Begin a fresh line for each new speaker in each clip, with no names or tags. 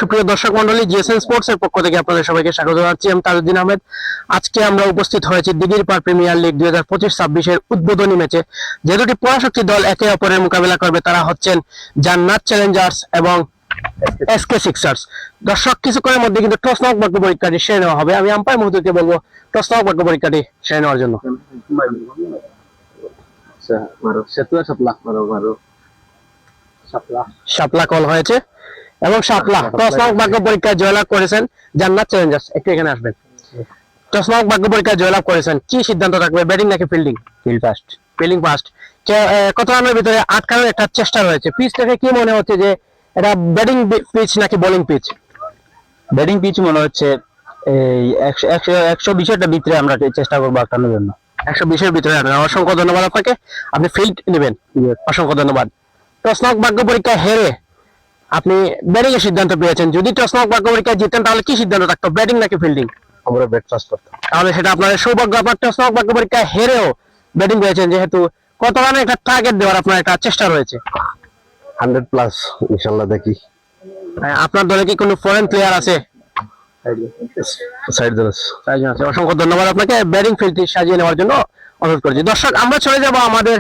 সুপ্রিয় দর্শক মন্ডলী, জিএসএন স্পোর্টস এর পক্ষ থেকে আপনাদের সবাইকে স্বাগত জানাচ্ছি। আমি তাজউদ্দিন আহমেদ। আজকে আমরা উপস্থিত হয়েছি দিঘির পাড় প্রিমিয়ার লিগ 2025-26 উদ্বোধনী ম্যাচে। যে দুটি পরাশক্তি দল একে অপরের মোকাবিলা করবে তারা হচ্ছেন জান্নাত চ্যালেঞ্জার্স এবং এসকে সিক্সার্স। দর্শক, কিছুক্ষণের মধ্যে কিন্তু টস নক বাক্য পরীক্ষাটি সেরে নেওয়া হবে। আমি আম্পায়ার মহোদয়কে বলবো টস নক বাক্য পরীক্ষাটি সেরে নেওয়ার জন্য। শাপলা কল হয়েছে এবং শাপলা টস নক ভাগ্য পরীক্ষায় জয়লাভ করেছেন জান্নাত চ্যালেঞ্জার্স। একটু এখানে আসবেন। টস নক ভাগ্য পরীক্ষায় জয়লাভ করেছেন, কি সিদ্ধান্ত থাকবে, ব্যাটিং নাকি ফিল্ডিং? Fielding first. কত রানের ভিতরে আটকানোর একটা চেষ্টা রয়েছে। পিচ থেকে কি মনে হচ্ছে যে এটা ব্যাটিং পিচ নাকি বোলিং পিচ?
ব্যাটিং পিচ মনে হচ্ছে। এই 120-এর ভিতরে আমরা চেষ্টা করবো আটকানোর জন্য।
120-এর ভিতরে আনবেন। অসংখ্য ধন্যবাদ আপনাকে। আপনি ফিল্ড নেবেন। অসংখ্য ধন্যবাদ। টস নক ভাগ্য পরীক্ষায় হেরে আপনি ব্যাটিং এর সিদ্ধান্ত পেয়েছেন। যদি টস নক ভাগ্য পরীক্ষায় জিতেন তাহলে কি সিদ্ধান্ত থাকতো, ব্যাটিং নাকি ফিল্ডিং?
আমরা ব্যাট ফার্স্ট করতাম।
তাহলে সেটা আপনাদের সৌভাগ্য। আপনার টস নক ভাগ্য পরীক্ষায় হেরেও ব্যাটিং পেয়েছেন, যেহেতু কত রানে একটা টার্গেট দেওয়ার আপনার একটা চেষ্টা রয়েছে।
100+ ইনশাআল্লাহ দেখি।
আপনার দলে কি কোনো ফরেন প্লেয়ার আছে? অসংখ্য ধন্যবাদ আপনাকে। ব্যাটিং ফিল্ডটি সাজিয়ে নেওয়ার জন্য অনুরোধ করছি। দর্শক, আমরা চলে যাব আমাদের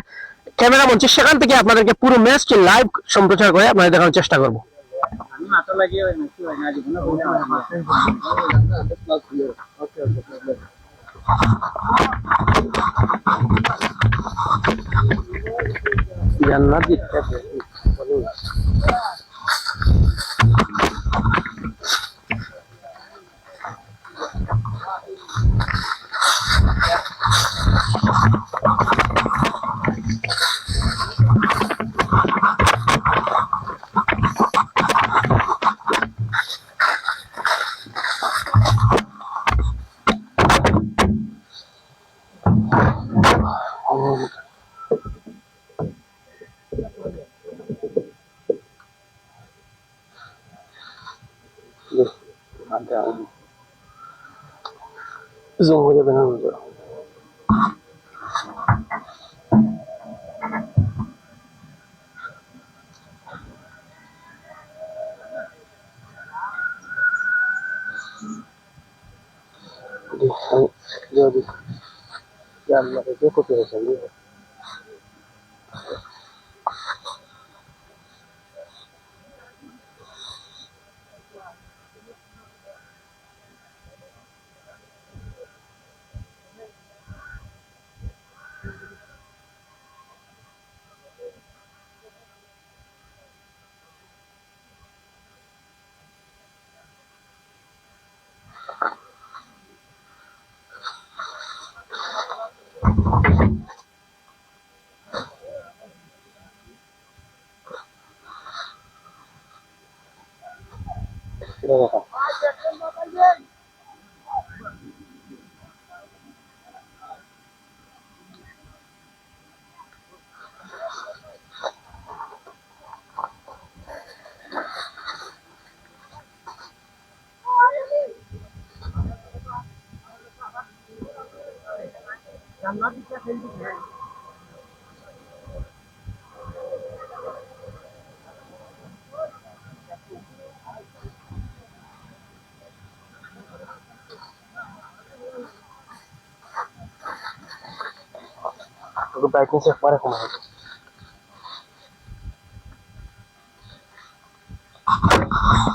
ক্যামেরা মঞ্চে, সেখান থেকে আপনাদেরকে পুরো ম্যাচটি লাইভ সম্প্রচার করে আপনাদের দেখানোর চেষ্টা করব। জুম হয়ে যাবে না?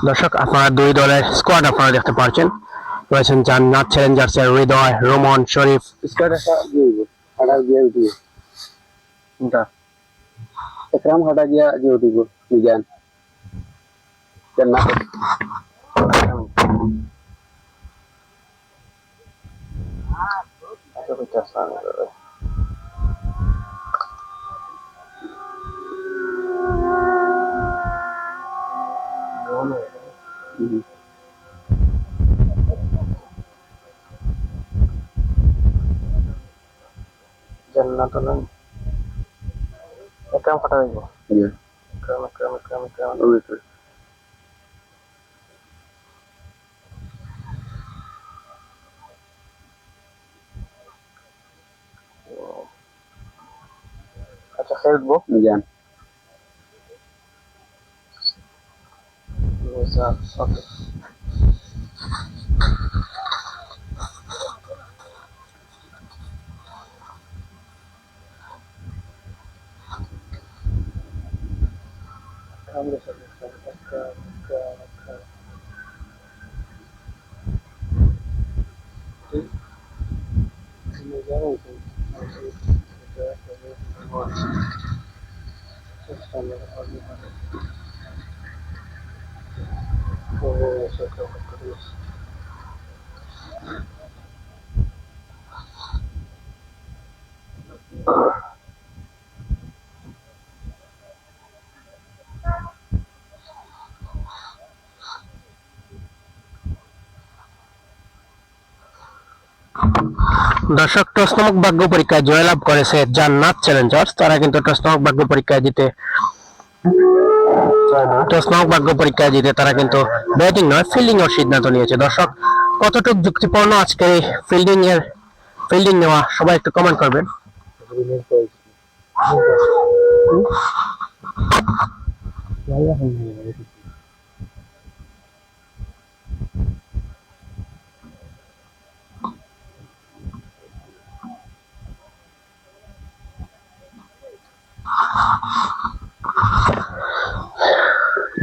দর্শক, আপনারা দুই দলের স্কোয়াড আপনারা দেখতে পাচ্ছেন। রয়েছেন জান্নাত চ্যালেঞ্জার্স এর হৃদয়, রোমন, শরীফ।
একরাম হটা গিয়া যে উঠিব মিজান জান্নাত
জান্নাত একরাম ফাটা হইব। আচ্ছা, খেলবো
মিজান
দর্শক, টস নামক ভাগ্য পরীক্ষায় জয়লাভ করেছে জান্নাত চ্যালেঞ্জার্স। তারা কিন্তু টস নামক ভাগ্য পরীক্ষায় জিতে তারা কিন্তু ব্যাটিং নয় ফিল্ডিং এর সিদ্ধান্ত নিয়েছে। দর্শক, কতটুকু যুক্তিপূর্ণ আজকে এই ফিল্ডিং নেওয়া, সবাই একটু কমেন্ট করবেন।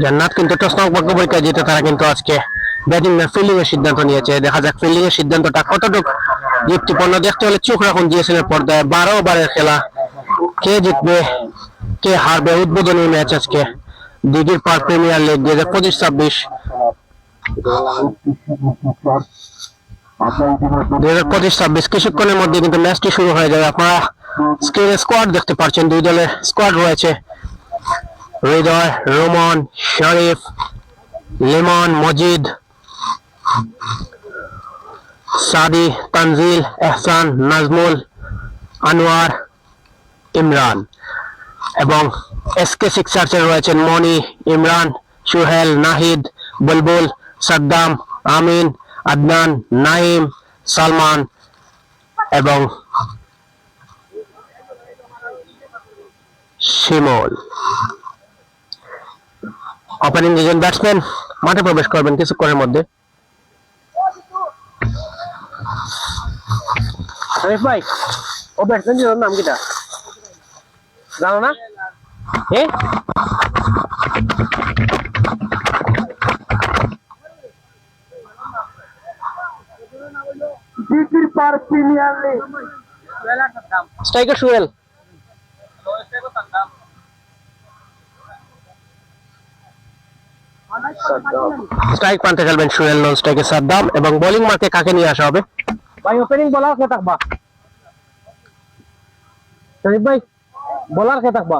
জান্নাত কিন্তু টস নামক ভাগ্য পরীক্ষায় জিতে তারা কিন্তু আজকে ব্যাটিং না ফিল্ডিং এর সিদ্ধান্ত নিয়েছে। দেখা যাক ফিল্ডিং এর সিদ্ধান্তটা কতটুকু যুক্তিপূর্ণ। দেখতে হলে চোখ রাখুন জিএসএন এর পর্দায়। 12 ওভারের খেলা, কে জিতবে কে হারবে, উদ্বোধনী ম্যাচ আজকে দিঘির পার্ক প্রিমিয়ার লিগ 2025-26। 2025-26 কিছুক্ষণের মধ্যে কিন্তু ম্যাচটি শুরু হয়ে যাবে। আপনারা স্ক্রিনে স্কোয়াড দেখতে পাচ্ছেন, দুই দলের স্কোয়াড রয়েছে। হৃদয়, রোমন, শরীফ, লিমন, মজিদ, সাদি, তানজিল, এহসান, নাজমুল, আনোয়ার, ইমরান এবং এসকে সিক্সার্সে রয়েছেন মনি, ইমরান, সুহেল, নাহিদ, বুলবুল, সাদ্দাম, আমিন, আদনান, নাইম, সালমান এবং শিমুল। ওপেনিং দুজন ব্যাটসম্যান মাঠে প্রবেশ করবেন কিছুক্ষণের মধ্যে। শরীফ ভাই, ও ব্যাটসম্যান নাম কিটা জানো না?
দিঘির park premier league
striker Suhel. Strike প্রান্তে খেলবেন সুহেল, নন স্ট্রাইকে সাদ্দাম এবং বোলিং মার্কে কাকে নিয়ে আসা হবে? ভাই ওপেনিং বোলার কে থাকবা? শরীফ ভাই, বোলার কে থাকবা?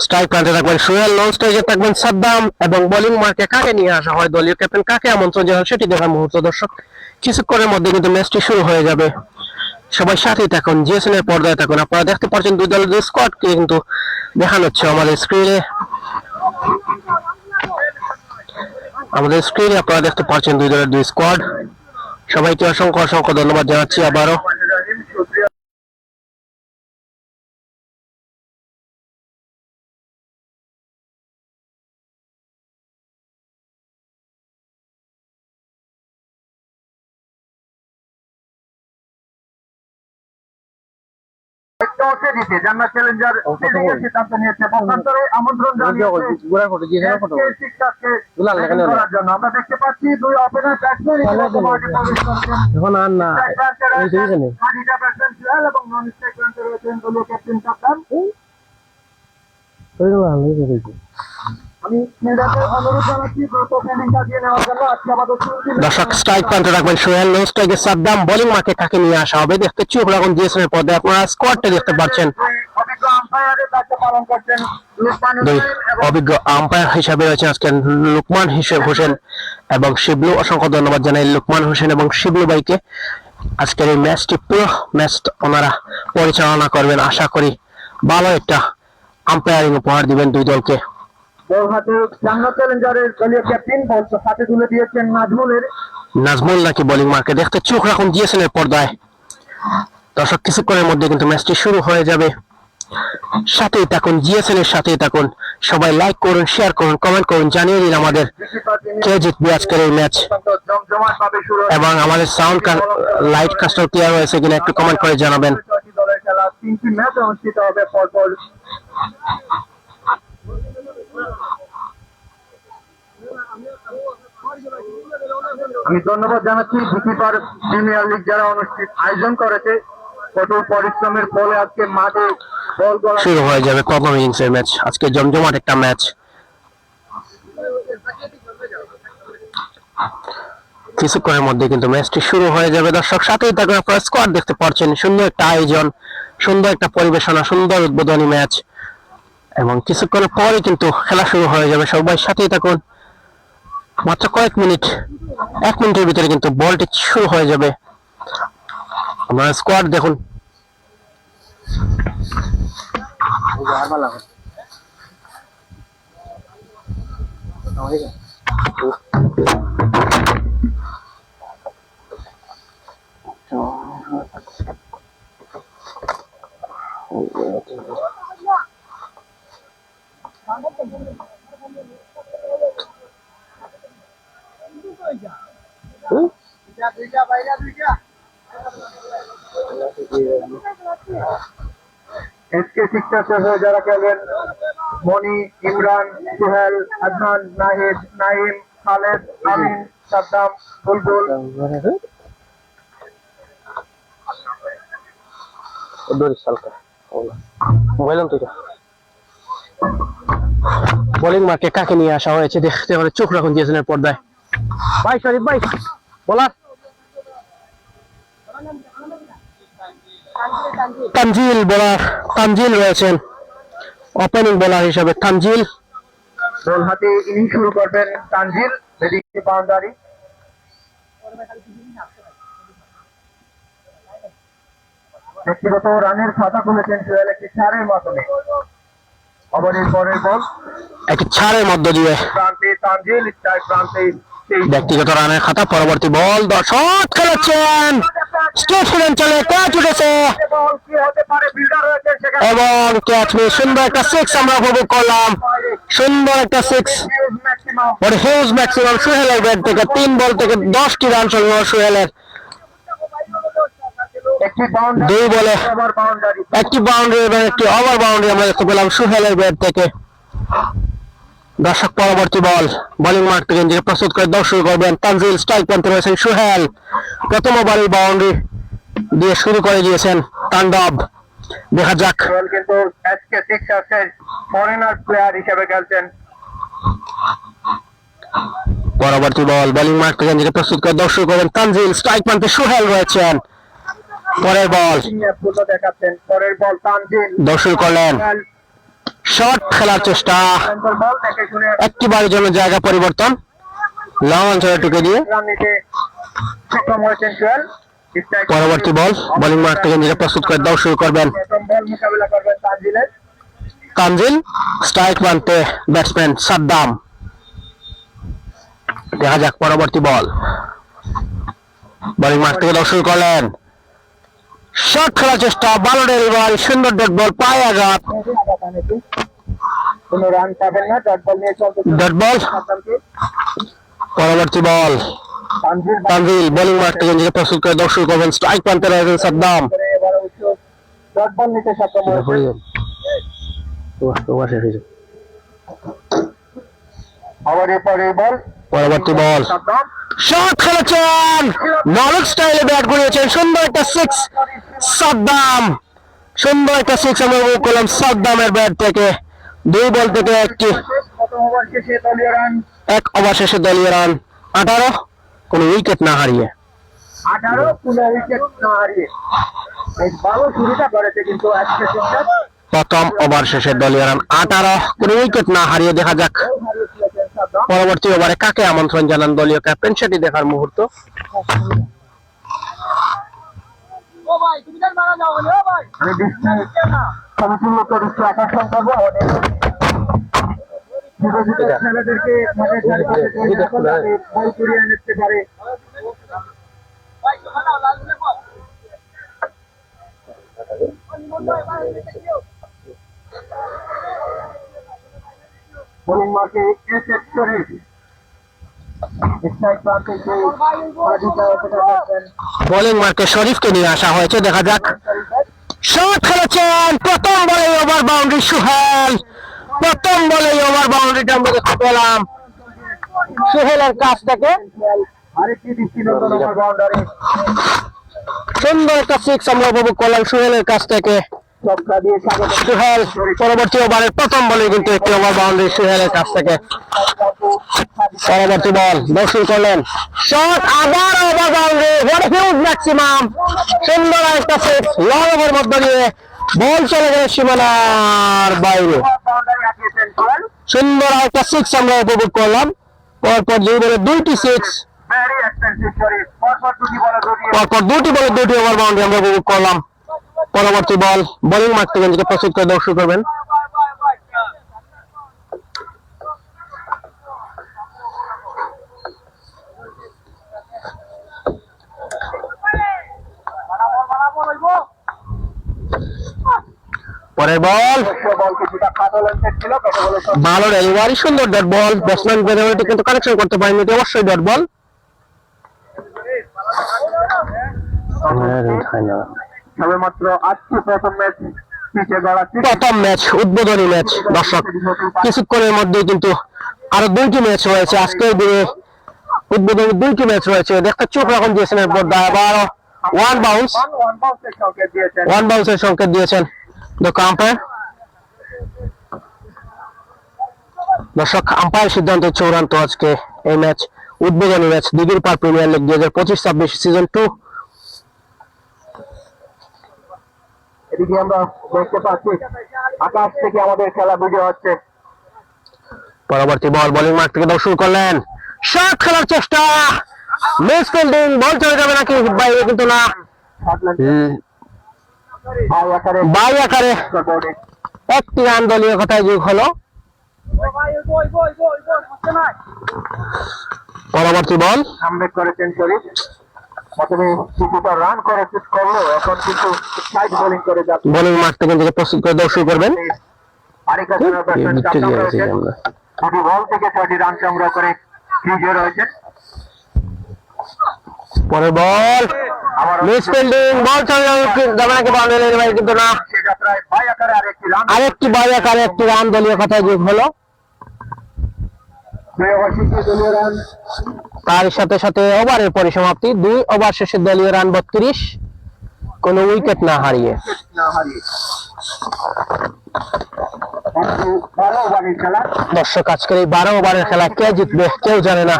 স্ট্রাইক প্রান্তে থাকবেন সুহেল, নন স্ট্রাইকে থাকবেন সাদ্দাম এবং বোলিং মার্কে কাকে নিয়ে আসা হয়, দলীয় ক্যাপ্টেন কাকে আমন্ত্রণ জানান সেটি দেখার মুহূর্ত। দর্শক, কিছুক্ষণের মধ্যে কিন্তু ম্যাচটি শুরু হয়ে যাবে। সবাই সাথেই থাকুন, জিএসএন এর পর্দায় থাকুন। আপনারা দেখতে পাচ্ছেন দুই দলের দুই স্কোয়াডকে কিন্তু দেখানো হচ্ছে আমাদের স্ক্রিনে। আপনারা দেখতে পাচ্ছেন দুই দলের দুই স্কোয়াড। সবাইকে অসংখ্য অসংখ্য ধন্যবাদ জানাচ্ছি আবারও।
টসে জিতে জান্নাত চ্যালেঞ্জার সিদ্ধান্ত নিয়েছে পক্ষান্তরে আমন্ত্রণ করার জন্য। আমরা দেখতে পাচ্ছি দুই ওপেনার ব্যাটসম্যান
এখন আর না
ব্যাটসম্যান সুহেল এবং নন স্ট্রাইক প্রান্তে রয়েছেন দলীয় ক্যাপ্টেন কাপ্তান। আমি অনুরোধ জানাচ্ছি দ্রুত ওপেনিংটা দিয়ে নেওয়ার জন্য। আজকে আমাদের
দর্শক, স্ট্রাইক প্রান্তে রাখবেন সোহেল, নন স্ট্রাইকে সাদ্দাম, বোলিং মার্কে কাকে নিয়ে আসা হবে দেখতে চোখ রাখুন জিএসএন এর পর্দায়। আপনারা স্কোয়াডটা দেখতে পাচ্ছেন। দুই অভিজ্ঞ আম্পায়ার হিসাবে রয়েছে আজকে লুকমান হোসেন এবং শিবলু। অসংখ্য ধন্যবাদ জানাই লুকমান হোসেন এবং শিবলু ভাইকে। আজকের এই ম্যাচটি পুরো ম্যাচ ওনারা পরিচালনা করবেন। আশা করি ভালো একটা আম্পায়ারিং উপহার দিবেন দুই দলকে। নাজমুল নাকি বোলিং মার্কে দেখতে চোখ রাখুন জিএসএন এর পর্দায়। দর্শক কিছুক্ষণের মধ্যে কিন্তু ম্যাচটি শুরু হয়ে যাবে। সাথেই থাকুন, জিএসএন এর সাথেই থাকুন। সবাই লাইক করুন, শেয়ার করুন, কমেন্ট করুন, জানিয়ে দিন আমাদের কে জিতবে আজকের এই ম্যাচ
জমজমাট ভাবে শুরু
এবং আমাদের সাউন্ড লাইট কাস্টম ক্লিয়ার হয়েছে কিনা একটু কমেন্ট করে জানাবেন।
দলের খেলা 3টি ম্যাচ অনুষ্ঠিত হবে পরপর। আমি ধন্যবাদ জানাচ্ছি জিপিপার প্রিমিয়ার লিগ যারা আয়োজন করেছে। কঠোর পরিশ্রমের ফলে আজকে মাঠে বল গড়া
শুরু হয়ে যাবে প্রথম ইনিংসের ম্যাচ। আজকে জমজমাট একটা ম্যাচ। কিছুক্ষণের মধ্যে কিন্তু ম্যাচটি শুরু হয়ে যাবে। দর্শক সাথেই থাকুন, আপনারা স্কোয়াড দেখতে পাচ্ছেন। সুন্দর একটা আয়োজন, সুন্দর একটা পরিবেশনা, সুন্দর উদ্বোধনী ম্যাচ এবং কিছুক্ষণের পরে কিন্তু খেলা শুরু হয়ে যাবে। সবাই সাথেই থাকুন। মাত্র কয়েক মিনিট, 1 মিনিটের ভিতরে কিন্তু বলটি শুরু হয়ে যাবে। আপনারা স্কোয়াড দেখুন।
এসকে সিক্সার্সের হয়ে যারা খেলবেন মনি, ইমরান, সোহেল, আদনান, নাহিদ, নাইম, খালেদ, আমিন, সাদ্দাম, বুলবুল।
বোলিং মার্কে কাকে নিয়ে আসা হয়েছে দেখতে হলে চোখ রাখুন জিএসএন পর্দায়। ভাই শরীফ ভাই, বলার তানজিল, বোলার তানজিল রয়েছেন ওপেনিং বোলার হিসেবে। তানজিল
বল হাতে ইনিংস শুরু করবেন তানজিল। এদিকে বাউন্ডারি, ব্যক্তিগত রানের খাতা খুলেছেন সোহেল একটি চারের মাধ্যমে। ওভারের পরের বল
একটি ছাড়ের মধ্য দিয়ে
প্রান্তে তানজিল, স্ট্রাইক প্রান্তে
ব্যক্তিগত রানের খাতা। পরবর্তী বল দর্শক খেলেছেন, স্ট্রেট চলে ক্যাচ উঠেছে
বল কি হতে পারে, বিল্ডার রয়েছেন সেখানে
এবং ক্যাচ নিয়ে সুন্দর একটা 6 আমরা উপভোগ করলাম। সুন্দর একটা 6,
ম্যাক্সিমাম।
হিউজ ম্যাক্সিমাম সোহেলের ব্যাট থেকে 3 বল থেকে 10টি রান সংগ্রহ সোহেলের।
একটি বাউন্ডারি,
2 বলে
ওভার বাউন্ডারি।
একটি বাউন্ডারি এবং একটি ওভার বাউন্ডারি আমরা দেখতে পেলাম সোহেলের ব্যাট থেকে। দর্শক পরবর্তী বল বোলিং মার্ক থেকে নিজেকে প্রস্তুত করে দৌড় শুরু করবেন তানজিল। স্ট্রাইক প্রান্তে রয়েছেন সোহেল। প্রথম ওভারের বাউন্ডারি দিয়ে শুরু করে দিয়েছেন তাণ্ডব। দেখা যাক
সোহেল কিন্তু এসকে সিক্সার্সের ফরেনার প্লেয়ার হিসেবে খেলছেন।
পরবর্তী বল বোলিং মার্ক থেকে নিজেকে প্রস্তুত করে দৌড় শুরু করবেন তানজিল। স্ট্রাইক প্রান্তে সোহেল রয়েছেন। পরের বল
দেখাচ্ছেন, পরের বল তানজিল
দৌড় শুরু করলেন। শর্ট খেলার চেষ্টা,
বল দেখে শুনে
একটি বারের জন্য জায়গা পরিবর্তন, লং অঞ্চলে টুকে দিয়ে।
রান নিতে সক্ষম হয়েছেন সোহেল। স্ট্রাইক
পরবর্তী বল বোলিং মার্ক থেকে নিজেকে প্রস্তুত করে দৌড় শুরু করবেন
প্রথম বল মোকাবেলা করবেন তানজিলের।
তানজিল। স্ট্রাইক প্রান্তে ব্যাটসম্যান সাদ্দাম। দেখা যাক পরবর্তী বল বোলিং মার্ক থেকে দৌড় শুরু করলেন। শর্ট খেলার চেষ্টা, ভালো ডেলিভারি, সুন্দর ডট বল, পায়ে আঘাত।
কোনো রান পাবেন না, ডট বল নিয়ে চলতে
ডট বল। পরবর্তী বল
তানজিল
তানজিল বোলিং মার্ক থেকে নিজেকে প্রস্তুত করে দৌড় শুরু করবেন। স্ট্রাইক প্রান্তে রয়েছেন সাদ্দাম।
এবারে ডট বল নিতে সক্ষম হয়েছেন। ওভারের পরের বল
পরবর্তী বল
সাদ্দাম।
শট খেলেছেন, নলেজ স্টাইলে ব্যাট ঘুরিয়েছেন। সুন্দর একটা 6 সাদ্দাম। সুন্দর একটা 6 আমরা উপভোগ করলাম সাদ্দামের ব্যাট থেকে। 2 বল থেকে একটি,
প্রথম ওভার শেষে দলীয় রান
1 ওভার শেষে দলীয় রান 18, কোনো উইকেট না হারিয়ে।
18, কোনো উইকেট না হারিয়ে বেশ ভালো শুরুটা করেছে কিন্তু আজকে সিক্সার্স
প্রথম ওভার শেষে দলীয় রান 18, কোনো উইকেট না হারিয়ে। দেখা যাক
হারিয়েছিলেন সাদ্দাম।
পরবর্তী ওভারে কাকে আমন্ত্রণ জানান দলীয় ক্যাপ্টেন, সেটি দেখার মুহূর্ত।
আমি দৃষ্টি সমতুল্য দৃষ্টি আকর্ষণ করবো আমাদের ছোট ছোট ছেলেদেরকে মাঠের চারিপাশে বল করিয়ে নিতে পারে। বোলিং মাঠে এসএস শরীফ স্ট্রাইক প্রান্তে যে বাজিটা ওটা দেখছেন
বোলিং মার্কে শরীফকে নিয়ে আসা হয়েছে, দেখা যাক। শট খেলেছেন, প্রথম বলে ওভার বাউন্ডারি সোহেল, প্রথম বলে ওভার বাউন্ডারিটা আমরা দেখতে পেলাম সোহেলের কাছ থেকে।
আরেকটি দৃষ্টিনন্দন ওভার বাউন্ডারি
সুন্দর একটা সিক্স আমরা উপভোগ করলাম সোহেলের কাছ থেকে।
ছক্কা দিয়ে স্বাগত
সোহেল পরবর্তী ওভারের প্রথম বলে কিন্তু একটি ওভার বাউন্ডারি সোহেলের কাছ থেকে। পরবর্তী বল দর্শন করলেন, শট আবার over boundary, what a huge maximum, সুন্দর একটা সিক্স লং ওভার মধ্য দিয়ে বল চলে গেল সীমানার বাইরে।
বাউন্ডারি হাঁকিয়েছেন সোহেল।
সুন্দর একটা সিক্স আমরা উপভোগ করলাম, পরপর দুই বলে দুইটি সিক্স,
ভেরি এক্সপেন্সিভ শরীফ, পরপর দুটি বলে দুটি
পরপর দুটি বলে দুটি ওভার বাউন্ডারি আমরা উপভোগ করলাম। পরবর্তী বল বোলিং মাঠ থেকে নিজেকে প্রস্তুত করে দর্শক করবেন। পরের বল
বল কিছুটা খাটো লেন্থের ছিল, পেটে বলে
ভালো ডেলিভারি, সুন্দর ডট বল, ব্যাটসম্যান বেরোতে কিন্তু কানেকশন করতে পারেনি, এটি অবশ্যই ডট বল।
সবেমাত্র আজকে প্রথম ম্যাচ পিচে গড়াচ্ছে।
প্রথম ম্যাচ উদ্বোধনী ম্যাচ দর্শক, কিছুক্ষণের মধ্যেই কিন্তু আরো দুইটি ম্যাচ রয়েছে, আজকের দিনে উদ্বোধনী দুইটি ম্যাচ রয়েছে। দেখতে চোখ রাখুন দিয়েছেন পর্দা, আবার ওয়ান বাউন্স,
ওয়ান বাউন্সের সংকেত দিয়েছেন।
ওয়ান বাউন্সের সংকেত দিয়েছেন আম্পায়ার। দর্শক আম্পায়ার সিদ্ধান্ত চূড়ান্ত আজকে এই ম্যাচ উদ্বোধনী ম্যাচ দিঘির পাড় প্রিমিয়ার লিগ 2025-26 সিজন 2।
এদিকে আমরা দেখতে পাচ্ছি আকাশ থেকে আমাদের খেলা ভিডিও হচ্ছে।
পরবর্তী বল বোলিং মাঠ থেকে দর্শন করলেন, শট খেলার চেষ্টা, মিস ফিল্ডিং, বল চলে যাবে নাকি বাইরে, কিন্তু না, বাই আকারে একটি রান দলীয় কথায় যোগ হলো। পরবর্তী বল
কামব্যাক করেছেন শরীফ, প্রথমে কিছুটা রান করে শুট করলো, এখন কিন্তু সাইড বোলিং করে যাচ্ছে।
বোলিং মাঠ থেকে নিজেকে প্রস্তুত করে দর্শন করবেন।
আরেকটা ব্যাটসম্যান চাপটা রয়েছেন, দুটি বল থেকে 6টি রান সংগ্রহ করে ক্রিজে রয়েছেন।
পরের বল মিস ফিল্ডিং, বল চলে যাবে নাকি বাউন্ডারি বাইরে, কিন্তু না,
সে যাত্রায় বাই আকারে আরেকটি রান,
আরেকটি বাই আকারে একটি রান দলীয় কথায় যোগ হলো।
2 ওভার শেষে দলীয় রান।
তার সাথে সাথে ওভারের পরিসমাপ্তি, 2 ওভার শেষে দলীয় রান 32, কোনো উইকেট না হারিয়ে।
না হারিয়ে 12 ওভারের খেলা।
দর্শক আজকের এই 12 ওভারের খেলা কে জিতবে কেউ জানে না।